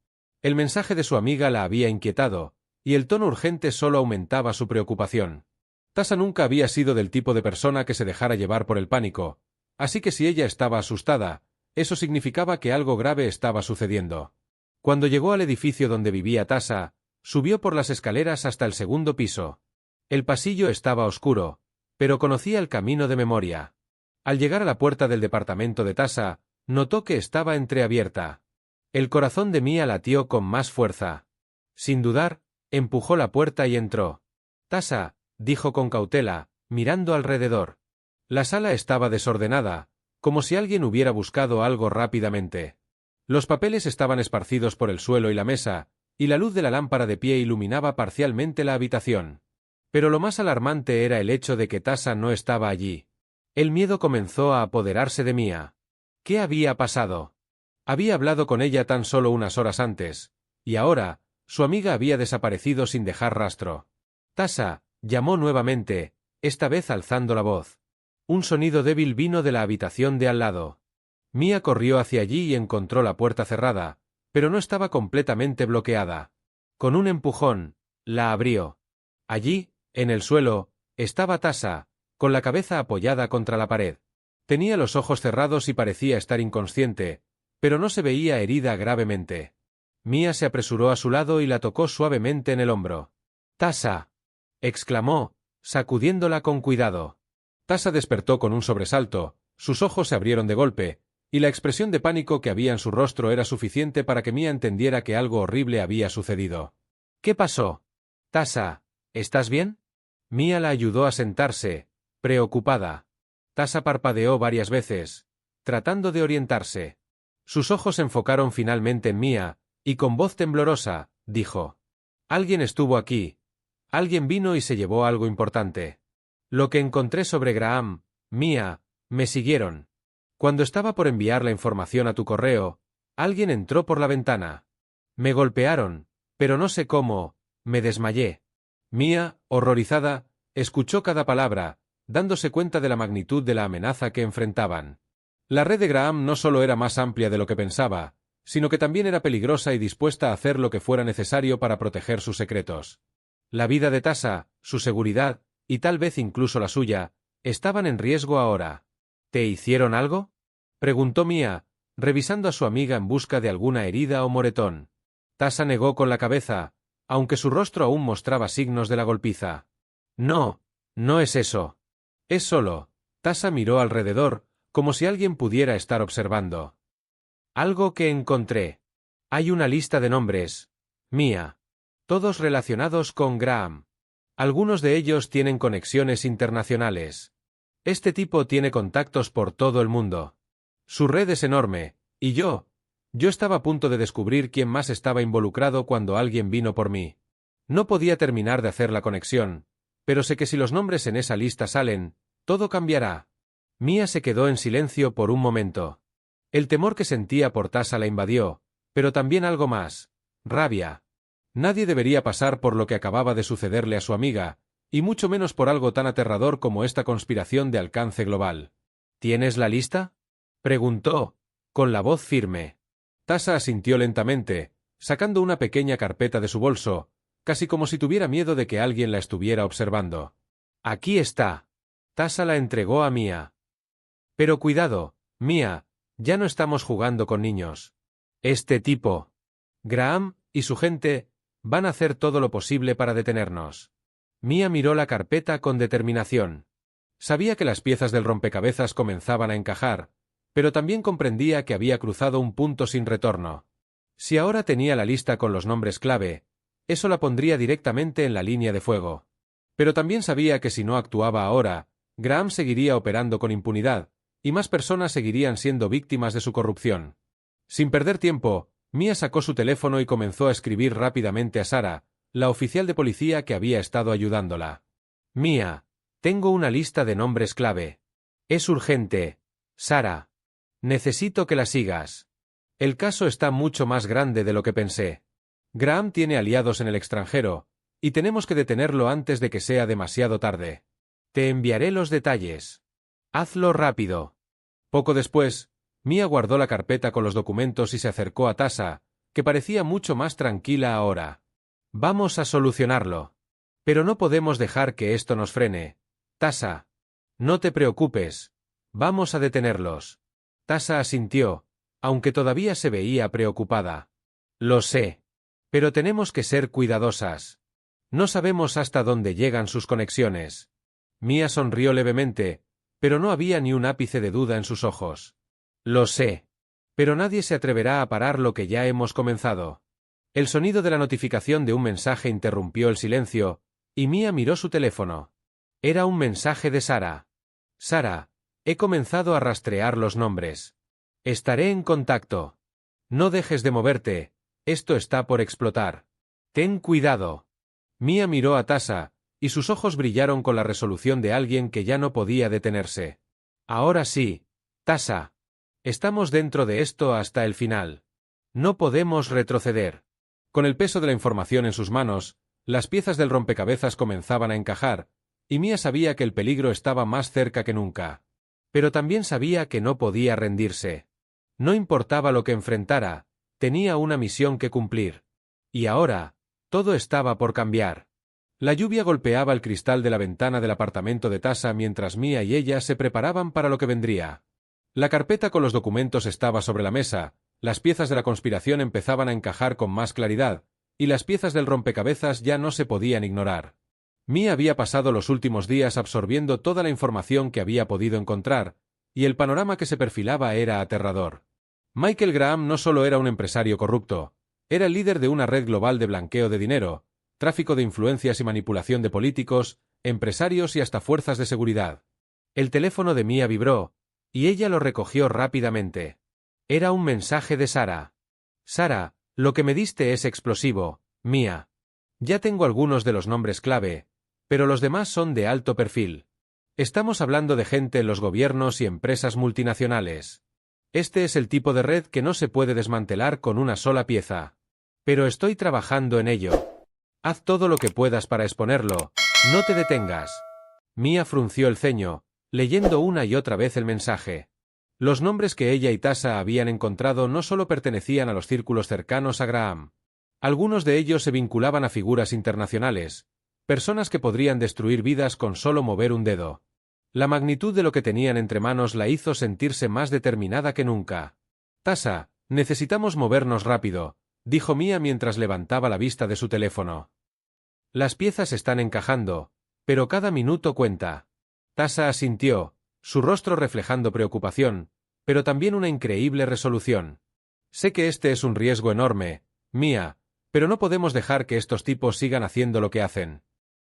El mensaje de su amiga la había inquietado, y el tono urgente solo aumentaba su preocupación. Tasa nunca había sido del tipo de persona que se dejara llevar por el pánico, así que si ella estaba asustada, eso significaba que algo grave estaba sucediendo. Cuando llegó al edificio donde vivía Tasa, subió por las escaleras hasta el segundo piso. El pasillo estaba oscuro, pero conocía el camino de memoria. Al llegar a la puerta del departamento de Tasa, notó que estaba entreabierta. El corazón de Mia latió con más fuerza. Sin dudar, empujó la puerta y entró. «Tasa», dijo con cautela, mirando alrededor. La sala estaba desordenada, como si alguien hubiera buscado algo rápidamente. Los papeles estaban esparcidos por el suelo y la mesa, y la luz de la lámpara de pie iluminaba parcialmente la habitación. Pero lo más alarmante era el hecho de que Tasa no estaba allí. El miedo comenzó a apoderarse de Mia. ¿Qué había pasado? Había hablado con ella tan solo unas horas antes, y ahora, su amiga había desaparecido sin dejar rastro. «Tasa», llamó nuevamente, esta vez alzando la voz. Un sonido débil vino de la habitación de al lado. Mia corrió hacia allí y encontró la puerta cerrada, pero no estaba completamente bloqueada. Con un empujón, la abrió. Allí, en el suelo, estaba Tasa, con la cabeza apoyada contra la pared. Tenía los ojos cerrados y parecía estar inconsciente, pero no se veía herida gravemente. Mia se apresuró a su lado y la tocó suavemente en el hombro. «Tasa», exclamó, sacudiéndola con cuidado. Tasa despertó con un sobresalto, sus ojos se abrieron de golpe, y la expresión de pánico que había en su rostro era suficiente para que Mia entendiera que algo horrible había sucedido. «¿Qué pasó? Tasa, ¿estás bien?» Mia la ayudó a sentarse, preocupada. Tasa parpadeó varias veces, tratando de orientarse. Sus ojos se enfocaron finalmente en Mia, y con voz temblorosa, dijo: «Alguien estuvo aquí. Alguien vino y se llevó algo importante. Lo que encontré sobre Graham, Mia, me siguieron. Cuando estaba por enviar la información a tu correo, alguien entró por la ventana. Me golpearon, pero no sé cómo, me desmayé». Mia, horrorizada, escuchó cada palabra, dándose cuenta de la magnitud de la amenaza que enfrentaban. La red de Graham no solo era más amplia de lo que pensaba, sino que también era peligrosa y dispuesta a hacer lo que fuera necesario para proteger sus secretos. La vida de Tasa, su seguridad, y tal vez incluso la suya, estaban en riesgo ahora. «¿Te hicieron algo?», preguntó Mia, revisando a su amiga en busca de alguna herida o moretón. Tasa negó con la cabeza, aunque su rostro aún mostraba signos de la golpiza. «No, no es eso. Es solo». Tasa miró alrededor, como si alguien pudiera estar observando. «Algo que encontré. Hay una lista de nombres, Mia. Todos relacionados con Graham. Algunos de ellos tienen conexiones internacionales. Este tipo tiene contactos por todo el mundo. Su red es enorme, y yo estaba a punto de descubrir quién más estaba involucrado cuando alguien vino por mí. No podía terminar de hacer la conexión, pero sé que si los nombres en esa lista salen, todo cambiará». Mia se quedó en silencio por un momento. El temor que sentía por Tasa la invadió, pero también algo más: rabia. Nadie debería pasar por lo que acababa de sucederle a su amiga, y mucho menos por algo tan aterrador como esta conspiración de alcance global. «¿Tienes la lista?», preguntó, con la voz firme. Tasa asintió lentamente, sacando una pequeña carpeta de su bolso, casi como si tuviera miedo de que alguien la estuviera observando. «Aquí está». Tasa la entregó a Mia. «Pero cuidado, Mia, ya no estamos jugando con niños. Este tipo, Graham, y su gente, van a hacer todo lo posible para detenernos». Mia miró la carpeta con determinación. Sabía que las piezas del rompecabezas comenzaban a encajar, pero también comprendía que había cruzado un punto sin retorno. Si ahora tenía la lista con los nombres clave, eso la pondría directamente en la línea de fuego. Pero también sabía que si no actuaba ahora, Graham seguiría operando con impunidad, y más personas seguirían siendo víctimas de su corrupción. Sin perder tiempo, Mia sacó su teléfono y comenzó a escribir rápidamente a Sara, la oficial de policía que había estado ayudándola. Mia, tengo una lista de nombres clave. Es urgente, Sara. Necesito que la sigas. El caso está mucho más grande de lo que pensé. Graham tiene aliados en el extranjero, y tenemos que detenerlo antes de que sea demasiado tarde. Te enviaré los detalles. Hazlo rápido. Poco después, Mia guardó la carpeta con los documentos y se acercó a Tasha, que parecía mucho más tranquila ahora. Vamos a solucionarlo. Pero no podemos dejar que esto nos frene. Tasha. No te preocupes. Vamos a detenerlos. Tasha asintió, aunque todavía se veía preocupada. Lo sé. Pero tenemos que ser cuidadosas. No sabemos hasta dónde llegan sus conexiones. Mia sonrió levemente, pero no había ni un ápice de duda en sus ojos. Lo sé. Pero nadie se atreverá a parar lo que ya hemos comenzado. El sonido de la notificación de un mensaje interrumpió el silencio, y Mia miró su teléfono. Era un mensaje de Sara. Sara, he comenzado a rastrear los nombres. Estaré en contacto. No dejes de moverte, esto está por explotar. Ten cuidado. Mia miró a Tasha, y sus ojos brillaron con la resolución de alguien que ya no podía detenerse. Ahora sí, Tasha. Estamos dentro de esto hasta el final. No podemos retroceder. Con el peso de la información en sus manos, las piezas del rompecabezas comenzaban a encajar, y Mia sabía que el peligro estaba más cerca que nunca. Pero también sabía que no podía rendirse. No importaba lo que enfrentara, tenía una misión que cumplir. Y ahora, todo estaba por cambiar. La lluvia golpeaba el cristal de la ventana del apartamento de Tasha mientras Mia y ella se preparaban para lo que vendría. La carpeta con los documentos estaba sobre la mesa, las piezas de la conspiración empezaban a encajar con más claridad, y las piezas del rompecabezas ya no se podían ignorar. Mia había pasado los últimos días absorbiendo toda la información que había podido encontrar, y el panorama que se perfilaba era aterrador. Michael Graham no solo era un empresario corrupto, era el líder de una red global de blanqueo de dinero, tráfico de influencias y manipulación de políticos, empresarios y hasta fuerzas de seguridad. El teléfono de Mia vibró, y ella lo recogió rápidamente. Era un mensaje de Sara. Sara, lo que me diste es explosivo, Mia. Ya tengo algunos de los nombres clave, pero los demás son de alto perfil. Estamos hablando de gente en los gobiernos y empresas multinacionales. Este es el tipo de red que no se puede desmantelar con una sola pieza. Pero estoy trabajando en ello. Haz todo lo que puedas para exponerlo, no te detengas. Mia frunció el ceño, leyendo una y otra vez el mensaje. Los nombres que ella y Tasha habían encontrado no solo pertenecían a los círculos cercanos a Graham. Algunos de ellos se vinculaban a figuras internacionales, personas que podrían destruir vidas con solo mover un dedo. La magnitud de lo que tenían entre manos la hizo sentirse más determinada que nunca. Tasha, necesitamos movernos rápido, dijo Mia mientras levantaba la vista de su teléfono. Las piezas están encajando, pero cada minuto cuenta. Tasha asintió, su rostro reflejando preocupación, pero también una increíble resolución. Sé que este es un riesgo enorme, Mia, pero no podemos dejar que estos tipos sigan haciendo lo que hacen.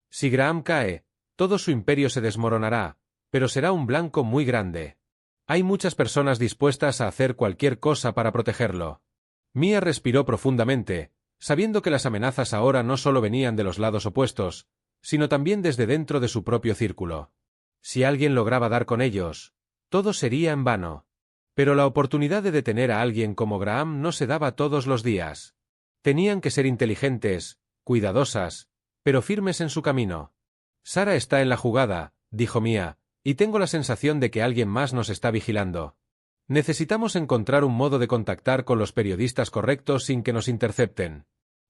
Si Graham cae, todo su imperio se desmoronará, pero será un blanco muy grande. Hay muchas personas dispuestas a hacer cualquier cosa para protegerlo. Mia respiró profundamente, sabiendo que las amenazas ahora no solo venían de los lados opuestos, sino también desde dentro de su propio círculo. Si alguien lograba dar con ellos, todo sería en vano. Pero la oportunidad de detener a alguien como Graham no se daba todos los días. Tenían que ser inteligentes, cuidadosas, pero firmes en su camino. Sara está en la jugada, dijo Mia, y tengo la sensación de que alguien más nos está vigilando. Necesitamos encontrar un modo de contactar con los periodistas correctos sin que nos intercepten.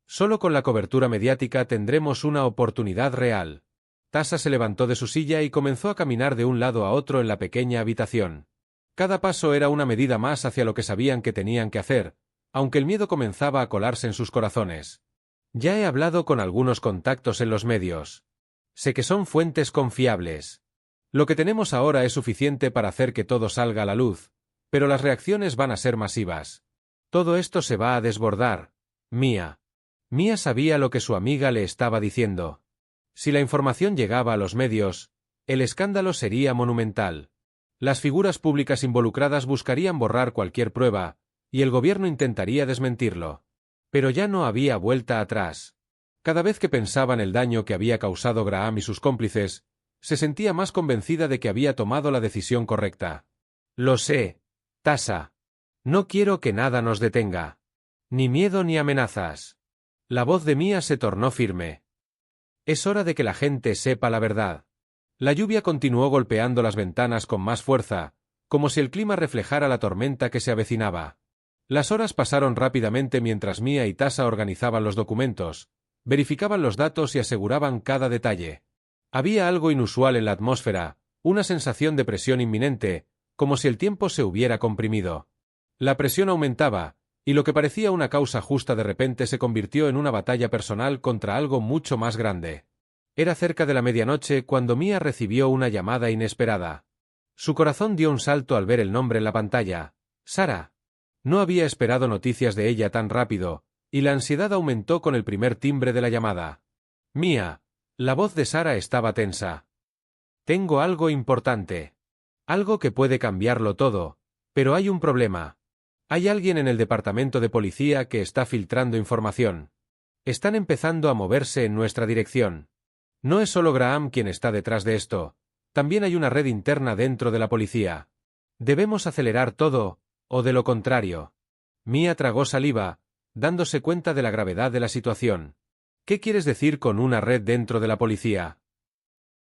Solo con la cobertura mediática tendremos una oportunidad real. Tasha se levantó de su silla y comenzó a caminar de un lado a otro en la pequeña habitación. Cada paso era una medida más hacia lo que sabían que tenían que hacer, aunque el miedo comenzaba a colarse en sus corazones. Ya he hablado con algunos contactos en los medios. Sé que son fuentes confiables. Lo que tenemos ahora es suficiente para hacer que todo salga a la luz, pero las reacciones van a ser masivas. Todo esto se va a desbordar, Mia. Mia sabía lo que su amiga le estaba diciendo. Si la información llegaba a los medios, el escándalo sería monumental. Las figuras públicas involucradas buscarían borrar cualquier prueba, y el gobierno intentaría desmentirlo. Pero ya no había vuelta atrás. Cada vez que pensaba en el daño que había causado Graham y sus cómplices, se sentía más convencida de que había tomado la decisión correcta. Lo sé, Tasha. No quiero que nada nos detenga. Ni miedo ni amenazas. La voz de Mia se tornó firme. Es hora de que la gente sepa la verdad. La lluvia continuó golpeando las ventanas con más fuerza, como si el clima reflejara la tormenta que se avecinaba. Las horas pasaron rápidamente mientras Mia y Tasha organizaban los documentos, verificaban los datos y aseguraban cada detalle. Había algo inusual en la atmósfera, una sensación de presión inminente, como si el tiempo se hubiera comprimido. La presión aumentaba, y lo que parecía una causa justa de repente se convirtió en una batalla personal contra algo mucho más grande. Era cerca de la medianoche cuando Mia recibió una llamada inesperada. Su corazón dio un salto al ver el nombre en la pantalla. Sarah. No había esperado noticias de ella tan rápido, y la ansiedad aumentó con el primer timbre de la llamada. Mia. La voz de Sarah estaba tensa. Tengo algo importante. Algo que puede cambiarlo todo, pero hay un problema. Hay alguien en el departamento de policía que está filtrando información. Están empezando a moverse en nuestra dirección. No es solo Graham quien está detrás de esto, también hay una red interna dentro de la policía. Debemos acelerar todo, o de lo contrario. Mia tragó saliva, dándose cuenta de la gravedad de la situación. ¿Qué quieres decir con una red dentro de la policía?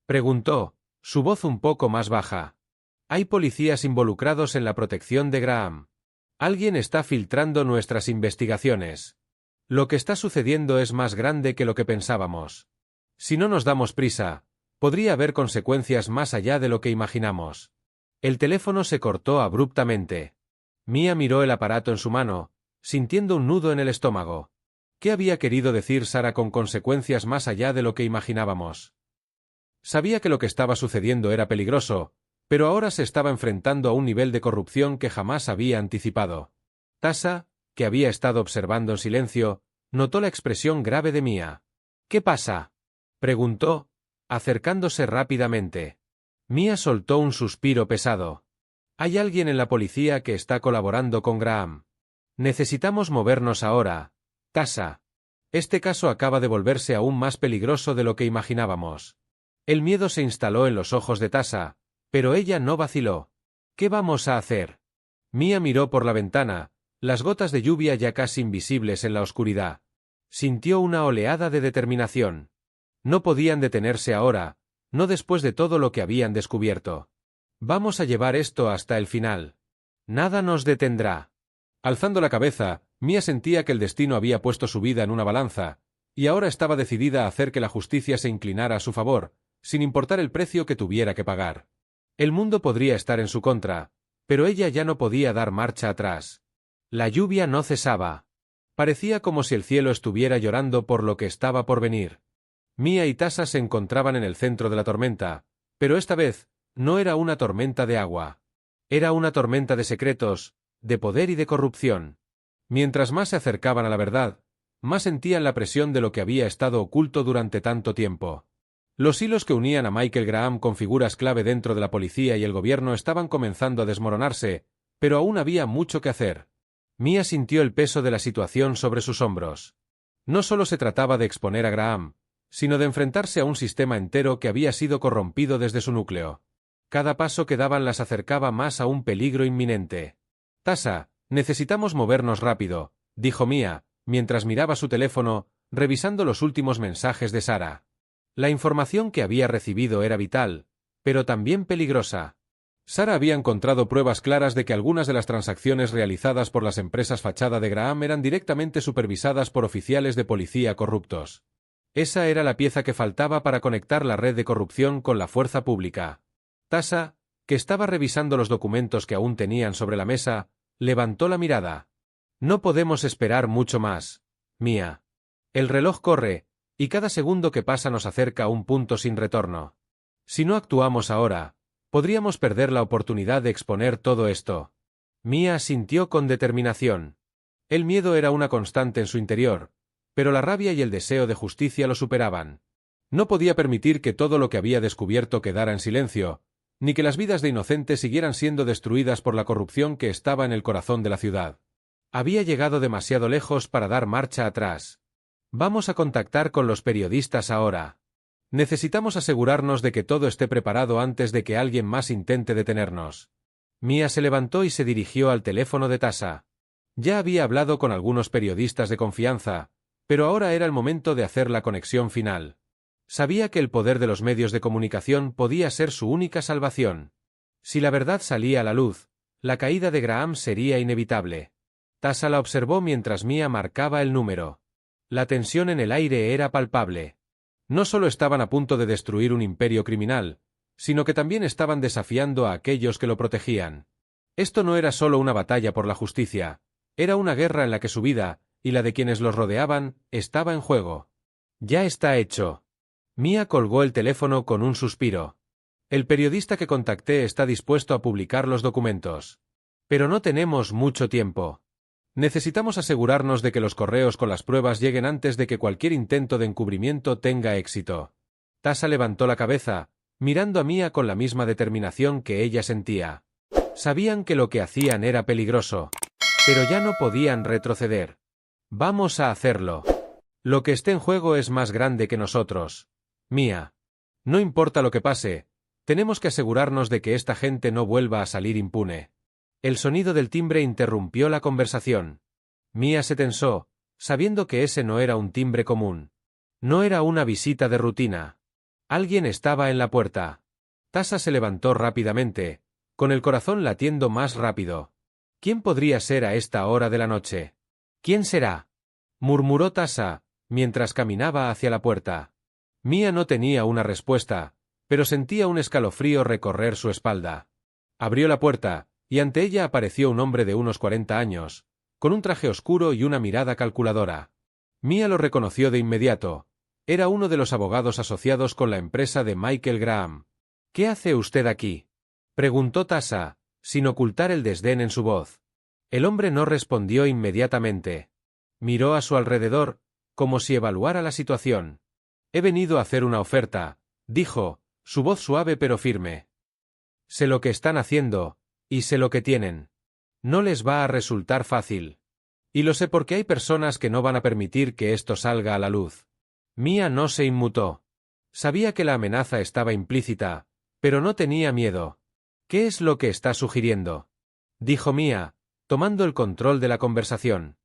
Preguntó, su voz un poco más baja. Hay policías involucrados en la protección de Graham. Alguien está filtrando nuestras investigaciones. Lo que está sucediendo es más grande que lo que pensábamos. Si no nos damos prisa, podría haber consecuencias más allá de lo que imaginamos. El teléfono se cortó abruptamente. Mia miró el aparato en su mano, sintiendo un nudo en el estómago. ¿Qué había querido decir Sarah con consecuencias más allá de lo que imaginábamos? Sabía que lo que estaba sucediendo era peligroso, pero ahora se estaba enfrentando a un nivel de corrupción que jamás había anticipado. Tasha, que había estado observando en silencio, notó la expresión grave de Mia. ¿Qué pasa?, preguntó, acercándose rápidamente. Mia soltó un suspiro pesado. Hay alguien en la policía que está colaborando con Graham. Necesitamos movernos ahora, Tasha. Este caso acaba de volverse aún más peligroso de lo que imaginábamos. El miedo se instaló en los ojos de Tasha, pero ella no vaciló. ¿Qué vamos a hacer? Mia miró por la ventana, las gotas de lluvia ya casi invisibles en la oscuridad. Sintió una oleada de determinación. No podían detenerse ahora, no después de todo lo que habían descubierto. Vamos a llevar esto hasta el final. Nada nos detendrá. Alzando la cabeza, Mia sentía que el destino había puesto su vida en una balanza, y ahora estaba decidida a hacer que la justicia se inclinara a su favor, sin importar el precio que tuviera que pagar. El mundo podría estar en su contra, pero ella ya no podía dar marcha atrás. La lluvia no cesaba. Parecía como si el cielo estuviera llorando por lo que estaba por venir. Mia y Tasha se encontraban en el centro de la tormenta, pero esta vez, no era una tormenta de agua. Era una tormenta de secretos, de poder y de corrupción. Mientras más se acercaban a la verdad, más sentían la presión de lo que había estado oculto durante tanto tiempo. Los hilos que unían a Michael Graham con figuras clave dentro de la policía y el gobierno estaban comenzando a desmoronarse, pero aún había mucho que hacer. Mia sintió el peso de la situación sobre sus hombros. No solo se trataba de exponer a Graham, sino de enfrentarse a un sistema entero que había sido corrompido desde su núcleo. Cada paso que daban las acercaba más a un peligro inminente. Tasha, necesitamos movernos rápido, dijo Mia, mientras miraba su teléfono, revisando los últimos mensajes de Sarah. La información que había recibido era vital, pero también peligrosa. Sarah había encontrado pruebas claras de que algunas de las transacciones realizadas por las empresas fachada de Graham eran directamente supervisadas por oficiales de policía corruptos. Esa era la pieza que faltaba para conectar la red de corrupción con la fuerza pública. Tasha, que estaba revisando los documentos que aún tenían sobre la mesa, levantó la mirada. No podemos esperar mucho más, Mia. El reloj corre, y cada segundo que pasa nos acerca a un punto sin retorno. Si no actuamos ahora, podríamos perder la oportunidad de exponer todo esto. Mia asintió con determinación. El miedo era una constante en su interior, pero la rabia y el deseo de justicia lo superaban. No podía permitir que todo lo que había descubierto quedara en silencio, ni que las vidas de inocentes siguieran siendo destruidas por la corrupción que estaba en el corazón de la ciudad. Había llegado demasiado lejos para dar marcha atrás. Vamos a contactar con los periodistas ahora. Necesitamos asegurarnos de que todo esté preparado antes de que alguien más intente detenernos. Mia se levantó y se dirigió al teléfono de Tasa. Ya había hablado con algunos periodistas de confianza, pero ahora era el momento de hacer la conexión final. Sabía que el poder de los medios de comunicación podía ser su única salvación. Si la verdad salía a la luz, la caída de Graham sería inevitable. Tasa la observó mientras Mia marcaba el número. La tensión en el aire era palpable. No solo estaban a punto de destruir un imperio criminal, sino que también estaban desafiando a aquellos que lo protegían. Esto no era solo una batalla por la justicia, era una guerra en la que su vida, y la de quienes los rodeaban, estaba en juego. Ya está hecho. Mia colgó el teléfono con un suspiro. El periodista que contacté está dispuesto a publicar los documentos. Pero no tenemos mucho tiempo. Necesitamos asegurarnos de que los correos con las pruebas lleguen antes de que cualquier intento de encubrimiento tenga éxito. Tasa levantó la cabeza, mirando a Mia con la misma determinación que ella sentía. Sabían que lo que hacían era peligroso, pero ya no podían retroceder. Vamos a hacerlo. Lo que esté en juego es más grande que nosotros. Mia. No importa lo que pase, tenemos que asegurarnos de que esta gente no vuelva a salir impune. El sonido del timbre interrumpió la conversación. Mia se tensó, sabiendo que ese no era un timbre común. No era una visita de rutina. Alguien estaba en la puerta. Tasa se levantó rápidamente, con el corazón latiendo más rápido. ¿Quién podría ser a esta hora de la noche? ¿Quién será? Murmuró Tasa, mientras caminaba hacia la puerta. Mia no tenía una respuesta, pero sentía un escalofrío recorrer su espalda. Abrió la puerta, y ante ella apareció un hombre de unos 40 años, con un traje oscuro y una mirada calculadora. Mia lo reconoció de inmediato. Era uno de los abogados asociados con la empresa de Michael Graham. ¿Qué hace usted aquí?, preguntó Tasa, sin ocultar el desdén en su voz. El hombre no respondió inmediatamente. Miró a su alrededor, como si evaluara la situación. He venido a hacer una oferta, dijo, su voz suave pero firme. Sé lo que están haciendo, y sé lo que tienen. No les va a resultar fácil. Y lo sé porque hay personas que no van a permitir que esto salga a la luz. Mia no se inmutó. Sabía que la amenaza estaba implícita, pero no tenía miedo. ¿Qué es lo que está sugiriendo?, dijo Mia, tomando el control de la conversación.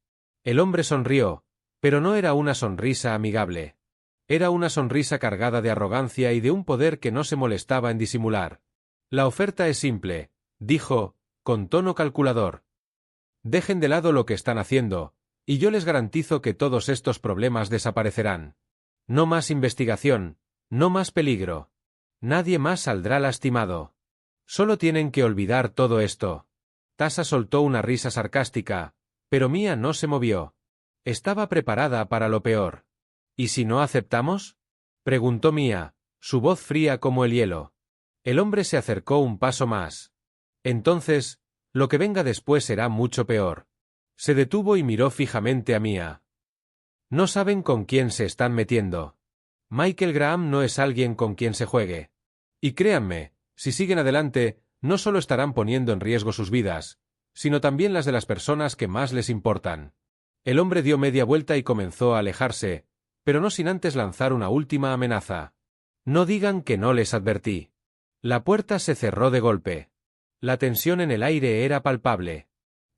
El hombre sonrió, pero no era una sonrisa amigable. Era una sonrisa cargada de arrogancia y de un poder que no se molestaba en disimular. La oferta es simple, dijo, con tono calculador. Dejen de lado lo que están haciendo, y yo les garantizo que todos estos problemas desaparecerán. No más investigación, no más peligro. Nadie más saldrá lastimado. Solo tienen que olvidar todo esto. Tasa soltó una risa sarcástica, pero Mia no se movió. Estaba preparada para lo peor. ¿Y si no aceptamos?, preguntó Mia, su voz fría como el hielo. El hombre se acercó un paso más. Entonces, lo que venga después será mucho peor. Se detuvo y miró fijamente a Mia. No saben con quién se están metiendo. Michael Graham no es alguien con quien se juegue. Y créanme, si siguen adelante, no solo estarán poniendo en riesgo sus vidas, sino también las de las personas que más les importan. El hombre dio media vuelta y comenzó a alejarse, pero no sin antes lanzar una última amenaza. No digan que no les advertí. La puerta se cerró de golpe. La tensión en el aire era palpable.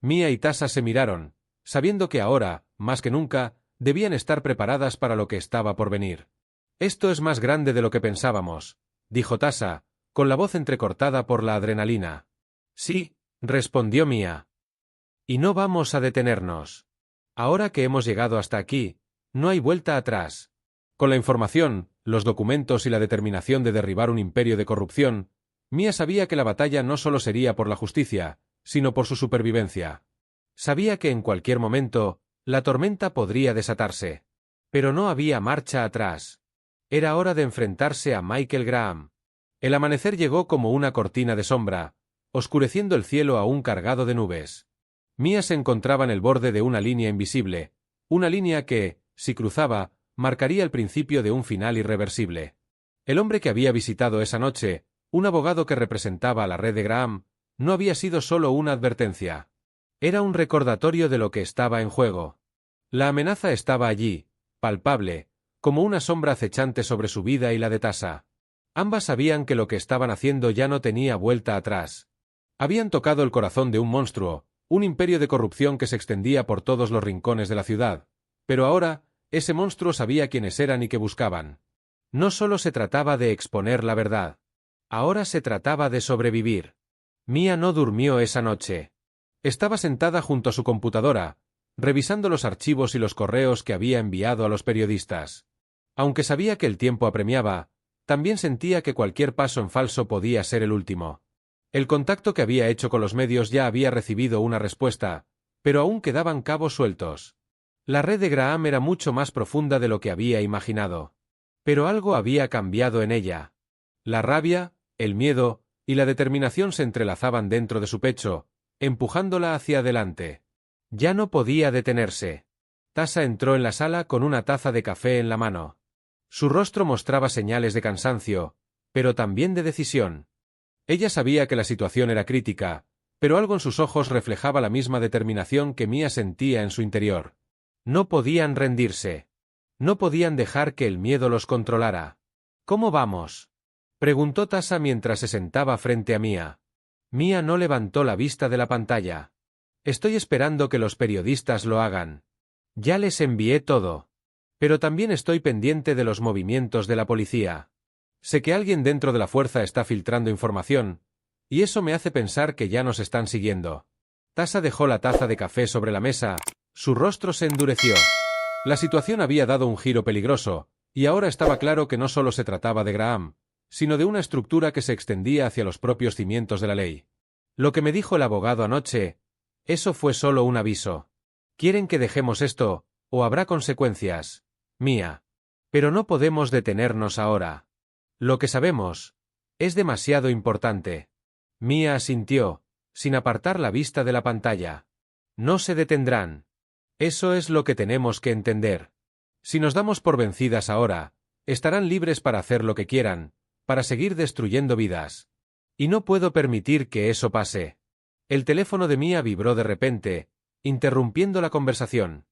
Mia y Tasa se miraron, sabiendo que ahora, más que nunca, debían estar preparadas para lo que estaba por venir. Esto es más grande de lo que pensábamos, dijo Tasa, con la voz entrecortada por la adrenalina. Sí, respondió Mia. Y no vamos a detenernos. Ahora que hemos llegado hasta aquí, no hay vuelta atrás. Con la información, los documentos y la determinación de derribar un imperio de corrupción, Mia sabía que la batalla no solo sería por la justicia, sino por su supervivencia. Sabía que en cualquier momento, la tormenta podría desatarse. Pero no había marcha atrás. Era hora de enfrentarse a Michael Graham. El amanecer llegó como una cortina de sombra, oscureciendo el cielo aún cargado de nubes. Mia se encontraba en el borde de una línea invisible, una línea que, si cruzaba, marcaría el principio de un final irreversible. El hombre que había visitado esa noche, un abogado que representaba a la red de Graham, no había sido solo una advertencia. Era un recordatorio de lo que estaba en juego. La amenaza estaba allí, palpable, como una sombra acechante sobre su vida y la de Tasha. Ambas sabían que lo que estaban haciendo ya no tenía vuelta atrás. Habían tocado el corazón de un monstruo, un imperio de corrupción que se extendía por todos los rincones de la ciudad, pero ahora, ese monstruo sabía quiénes eran y qué buscaban. No solo se trataba de exponer la verdad. Ahora se trataba de sobrevivir. Mia no durmió esa noche. Estaba sentada junto a su computadora, revisando los archivos y los correos que había enviado a los periodistas. Aunque sabía que el tiempo apremiaba, también sentía que cualquier paso en falso podía ser el último. El contacto que había hecho con los medios ya había recibido una respuesta, pero aún quedaban cabos sueltos. La red de Graham era mucho más profunda de lo que había imaginado. Pero algo había cambiado en ella. La rabia, el miedo y la determinación se entrelazaban dentro de su pecho, empujándola hacia adelante. Ya no podía detenerse. Tasha entró en la sala con una taza de café en la mano. Su rostro mostraba señales de cansancio, pero también de decisión. Ella sabía que la situación era crítica, pero algo en sus ojos reflejaba la misma determinación que Mia sentía en su interior. No podían rendirse. No podían dejar que el miedo los controlara. ¿Cómo vamos?, preguntó Tasha mientras se sentaba frente a Mia. Mia no levantó la vista de la pantalla. Estoy esperando que los periodistas lo hagan. Ya les envié todo. Pero también estoy pendiente de los movimientos de la policía. Sé que alguien dentro de la fuerza está filtrando información, y eso me hace pensar que ya nos están siguiendo. Tasha dejó la taza de café sobre la mesa, su rostro se endureció. La situación había dado un giro peligroso, y ahora estaba claro que no solo se trataba de Graham, sino de una estructura que se extendía hacia los propios cimientos de la ley. Lo que me dijo el abogado anoche, eso fue solo un aviso. Quieren que dejemos esto, o habrá consecuencias. Mia. Pero no podemos detenernos ahora. Lo que sabemos es demasiado importante. Mia asintió, sin apartar la vista de la pantalla. No se detendrán. Eso es lo que tenemos que entender. Si nos damos por vencidas ahora, estarán libres para hacer lo que quieran, para seguir destruyendo vidas. Y no puedo permitir que eso pase. El teléfono de Mia vibró de repente, interrumpiendo la conversación.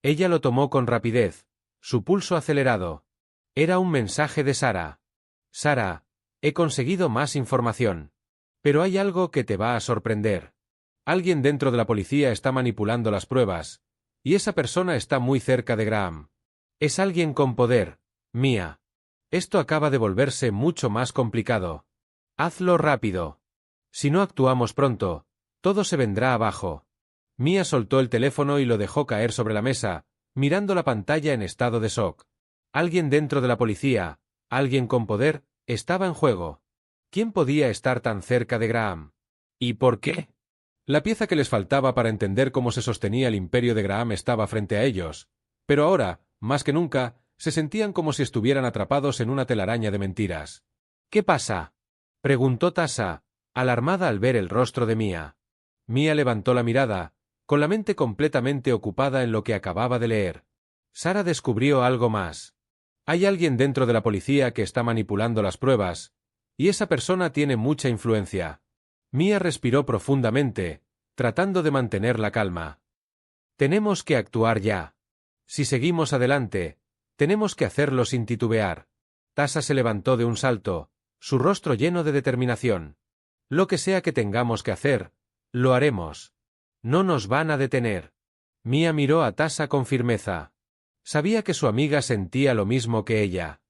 Ella lo tomó con rapidez, su pulso acelerado. Era un mensaje de Sara. Sara, he conseguido más información. Pero hay algo que te va a sorprender. Alguien dentro de la policía está manipulando las pruebas, y esa persona está muy cerca de Graham. Es alguien con poder, Mia. Esto acaba de volverse mucho más complicado. Hazlo rápido. Si no actuamos pronto, todo se vendrá abajo. Mia soltó el teléfono y lo dejó caer sobre la mesa, mirando la pantalla en estado de shock. Alguien dentro de la policía, alguien con poder, estaba en juego. ¿Quién podía estar tan cerca de Graham? ¿Y por qué? La pieza que les faltaba para entender cómo se sostenía el imperio de Graham estaba frente a ellos, pero ahora, más que nunca, se sentían como si estuvieran atrapados en una telaraña de mentiras. ¿Qué pasa?, preguntó Tasha, alarmada al ver el rostro de Mia. Mia levantó la mirada, con la mente completamente ocupada en lo que acababa de leer. Sara descubrió algo más. Hay alguien dentro de la policía que está manipulando las pruebas, y esa persona tiene mucha influencia. Mia respiró profundamente, tratando de mantener la calma. Tenemos que actuar ya. Si seguimos adelante, tenemos que hacerlo sin titubear. Tasha se levantó de un salto, su rostro lleno de determinación. Lo que sea que tengamos que hacer, lo haremos. No nos van a detener. Mia miró a Tasha con firmeza. Sabía que su amiga sentía lo mismo que ella.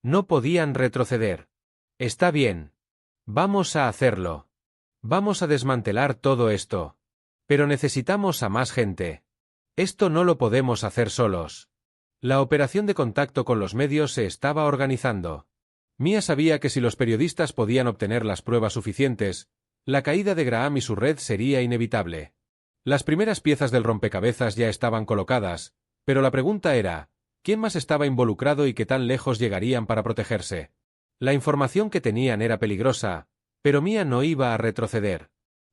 No podían retroceder. Está bien. Vamos a hacerlo. Vamos a desmantelar todo esto. Pero necesitamos a más gente. Esto no lo podemos hacer solos. La operación de contacto con los medios se estaba organizando. Mia sabía que si los periodistas podían obtener las pruebas suficientes, la caída de Graham y su red sería inevitable. Las primeras piezas del rompecabezas ya estaban colocadas, pero la pregunta era, ¿quién más estaba involucrado y qué tan lejos llegarían para protegerse? La información que tenían era peligrosa, pero Mia no iba a retroceder.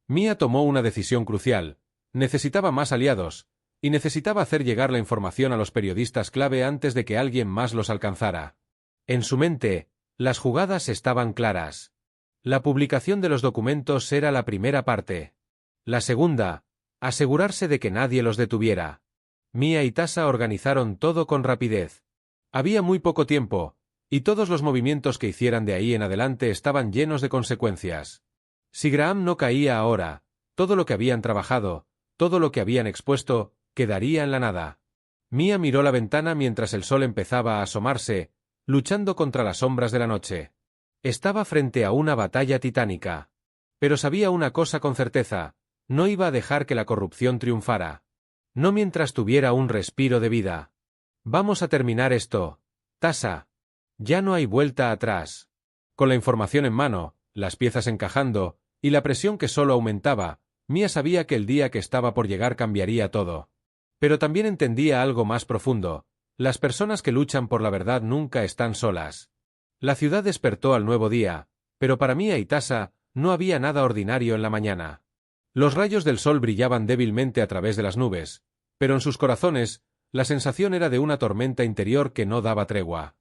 Mia tomó una decisión crucial. Necesitaba más aliados, y necesitaba hacer llegar la información a los periodistas clave antes de que alguien más los alcanzara. En su mente, las jugadas estaban claras. La publicación de los documentos era la primera parte. La segunda, asegurarse de que nadie los detuviera. Mia y Tasa organizaron todo con rapidez. Había muy poco tiempo, y todos los movimientos que hicieran de ahí en adelante estaban llenos de consecuencias. Si Graham no caía ahora, todo lo que habían trabajado, todo lo que habían expuesto, quedaría en la nada. Mia miró la ventana mientras el sol empezaba a asomarse, luchando contra las sombras de la noche. Estaba frente a una batalla titánica. Pero sabía una cosa con certeza: no iba a dejar que la corrupción triunfara. No mientras tuviera un respiro de vida. Vamos a terminar esto, Tasa. Ya no hay vuelta atrás. Con la información en mano, las piezas encajando, y la presión que solo aumentaba, Mia sabía que el día que estaba por llegar cambiaría todo. Pero también entendía algo más profundo: las personas que luchan por la verdad nunca están solas. La ciudad despertó al nuevo día, pero para Mia y Tasa no había nada ordinario en la mañana. Los rayos del sol brillaban débilmente a través de las nubes, pero en sus corazones, la sensación era de una tormenta interior que no daba tregua.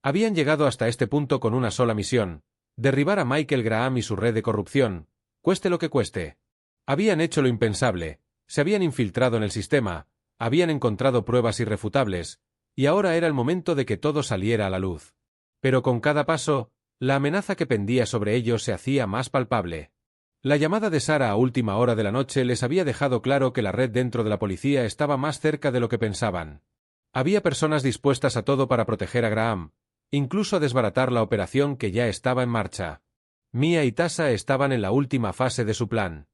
Habían llegado hasta este punto con una sola misión: derribar a Michael Graham y su red de corrupción, cueste lo que cueste. Habían hecho lo impensable, se habían infiltrado en el sistema, habían encontrado pruebas irrefutables, y ahora era el momento de que todo saliera a la luz. Pero con cada paso, la amenaza que pendía sobre ellos se hacía más palpable. La llamada de Sarah a última hora de la noche les había dejado claro que la red dentro de la policía estaba más cerca de lo que pensaban. Había personas dispuestas a todo para proteger a Graham, incluso a desbaratar la operación que ya estaba en marcha. Mia y Tasa estaban en la última fase de su plan.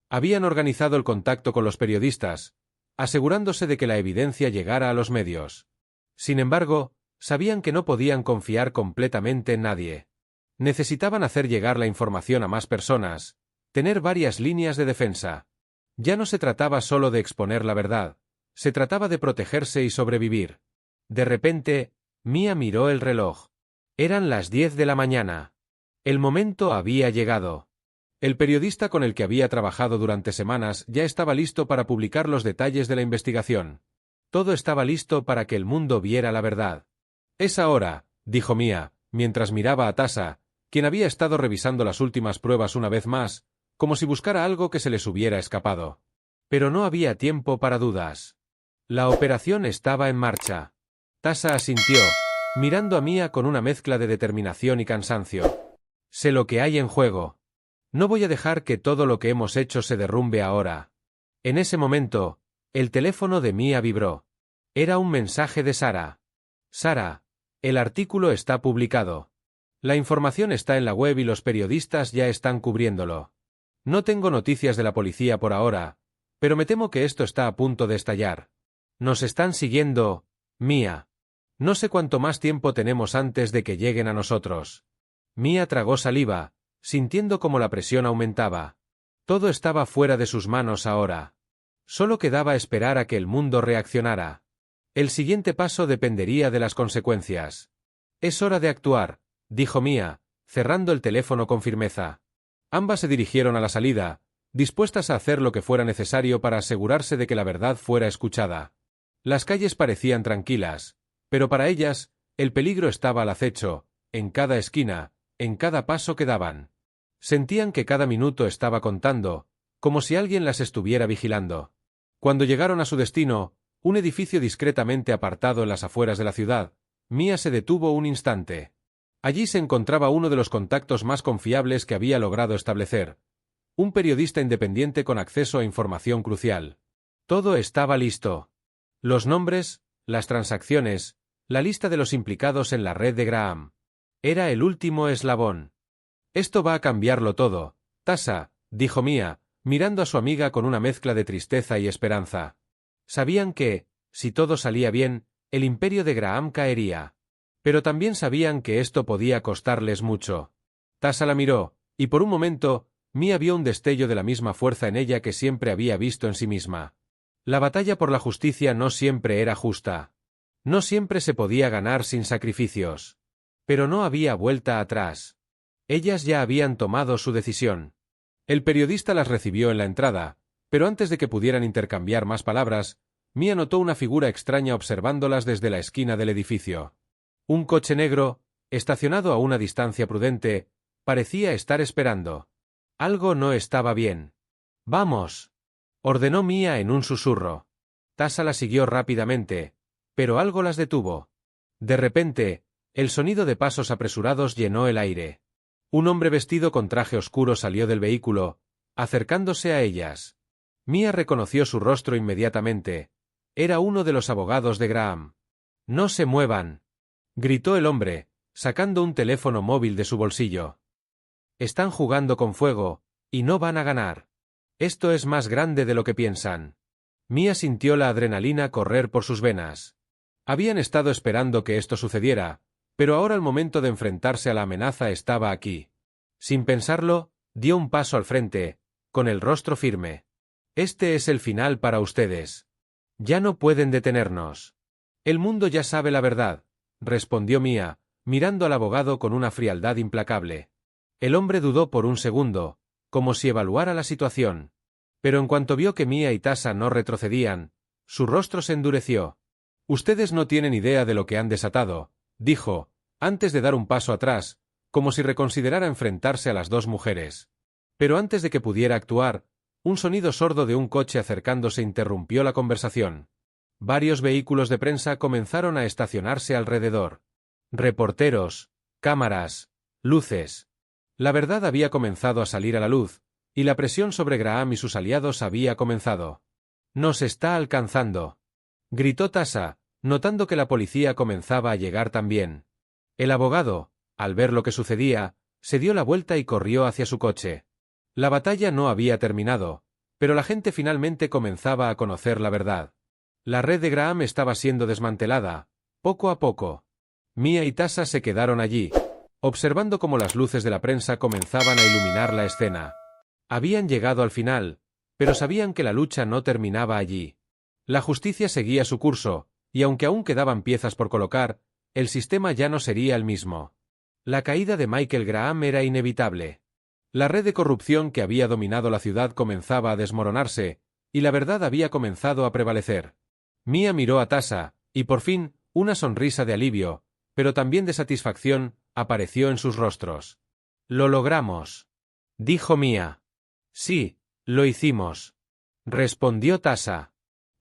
Habían organizado el contacto con los periodistas, asegurándose de que la evidencia llegara a los medios. Sin embargo, sabían que no podían confiar completamente en nadie. Necesitaban hacer llegar la información a más personas, tener varias líneas de defensa. Ya no se trataba solo de exponer la verdad, se trataba de protegerse y sobrevivir. De repente, Mia miró el reloj. Eran las 10 de la mañana. El momento había llegado. El periodista con el que había trabajado durante semanas ya estaba listo para publicar los detalles de la investigación. Todo estaba listo para que el mundo viera la verdad. «Es ahora», dijo Mia, mientras miraba a Tasa, quien había estado revisando las últimas pruebas una vez más, como si buscara algo que se les hubiera escapado. Pero no había tiempo para dudas. La operación estaba en marcha. Tasa asintió, mirando a Mia con una mezcla de determinación y cansancio. «Sé lo que hay en juego. No voy a dejar que todo lo que hemos hecho se derrumbe ahora». En ese momento, el teléfono de Mia vibró. Era un mensaje de Sarah. «Sarah, el artículo está publicado. La información está en la web y los periodistas ya están cubriéndolo. No tengo noticias de la policía por ahora, pero me temo que esto está a punto de estallar. Nos están siguiendo, Mia. No sé cuánto más tiempo tenemos antes de que lleguen a nosotros». Mia tragó saliva, sintiendo como la presión aumentaba. Todo estaba fuera de sus manos ahora. Solo quedaba esperar a que el mundo reaccionara. El siguiente paso dependería de las consecuencias. «Es hora de actuar», dijo Mia, cerrando el teléfono con firmeza. Ambas se dirigieron a la salida, dispuestas a hacer lo que fuera necesario para asegurarse de que la verdad fuera escuchada. Las calles parecían tranquilas, pero para ellas, el peligro estaba al acecho, en cada esquina, en cada paso que daban. Sentían que cada minuto estaba contando, como si alguien las estuviera vigilando. Cuando llegaron a su destino, un edificio discretamente apartado en las afueras de la ciudad, Mia se detuvo un instante. Allí se encontraba uno de los contactos más confiables que había logrado establecer. Un periodista independiente con acceso a información crucial. Todo estaba listo. Los nombres, las transacciones, la lista de los implicados en la red de Graham. Era el último eslabón. «Esto va a cambiarlo todo, Tasa», dijo Mia, mirando a su amiga con una mezcla de tristeza y esperanza. Sabían que, si todo salía bien, el imperio de Graham caería. Pero también sabían que esto podía costarles mucho. Tasa la miró, y por un momento, Mia vio un destello de la misma fuerza en ella que siempre había visto en sí misma. La batalla por la justicia no siempre era justa. No siempre se podía ganar sin sacrificios. Pero no había vuelta atrás. Ellas ya habían tomado su decisión. El periodista las recibió en la entrada, pero antes de que pudieran intercambiar más palabras, Mia notó una figura extraña observándolas desde la esquina del edificio. Un coche negro, estacionado a una distancia prudente, parecía estar esperando. Algo no estaba bien. «Vamos», ordenó Mia en un susurro. Tasa la siguió rápidamente, pero algo las detuvo. De repente, el sonido de pasos apresurados llenó el aire. Un hombre vestido con traje oscuro salió del vehículo, acercándose a ellas. Mia reconoció su rostro inmediatamente. Era uno de los abogados de Graham. «¡No se muevan!», gritó el hombre, sacando un teléfono móvil de su bolsillo. «Están jugando con fuego, y no van a ganar. Esto es más grande de lo que piensan». Mia sintió la adrenalina correr por sus venas. Habían estado esperando que esto sucediera, pero ahora el momento de enfrentarse a la amenaza estaba aquí. Sin pensarlo, dio un paso al frente, con el rostro firme. «Este es el final para ustedes. Ya no pueden detenernos». «El mundo ya sabe la verdad», respondió Mia, mirando al abogado con una frialdad implacable. El hombre dudó por un segundo, como si evaluara la situación. Pero en cuanto vio que Mia y Tasa no retrocedían, su rostro se endureció. «Ustedes no tienen idea de lo que han desatado», dijo, antes de dar un paso atrás, como si reconsiderara enfrentarse a las dos mujeres. Pero antes de que pudiera actuar, un sonido sordo de un coche acercándose interrumpió la conversación. Varios vehículos de prensa comenzaron a estacionarse alrededor. Reporteros, cámaras, luces. La verdad había comenzado a salir a la luz, y la presión sobre Graham y sus aliados había comenzado. «Nos está alcanzando», gritó Tasa, notando que la policía comenzaba a llegar también. El abogado, al ver lo que sucedía, se dio la vuelta y corrió hacia su coche. La batalla no había terminado, pero la gente finalmente comenzaba a conocer la verdad. La red de Graham estaba siendo desmantelada, poco a poco. Mia y Tasa se quedaron allí, observando cómo las luces de la prensa comenzaban a iluminar la escena. Habían llegado al final, pero sabían que la lucha no terminaba allí. La justicia seguía su curso, y aunque aún quedaban piezas por colocar, el sistema ya no sería el mismo. La caída de Michael Graham era inevitable. La red de corrupción que había dominado la ciudad comenzaba a desmoronarse, y la verdad había comenzado a prevalecer. Mia miró a Tasa, y por fin, una sonrisa de alivio, pero también de satisfacción, apareció en sus rostros. «Lo logramos», dijo Mia. «Sí, lo hicimos», respondió Tasa.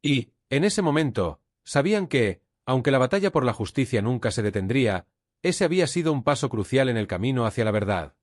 Y, en ese momento, sabían que, aunque la batalla por la justicia nunca se detendría, ese había sido un paso crucial en el camino hacia la verdad.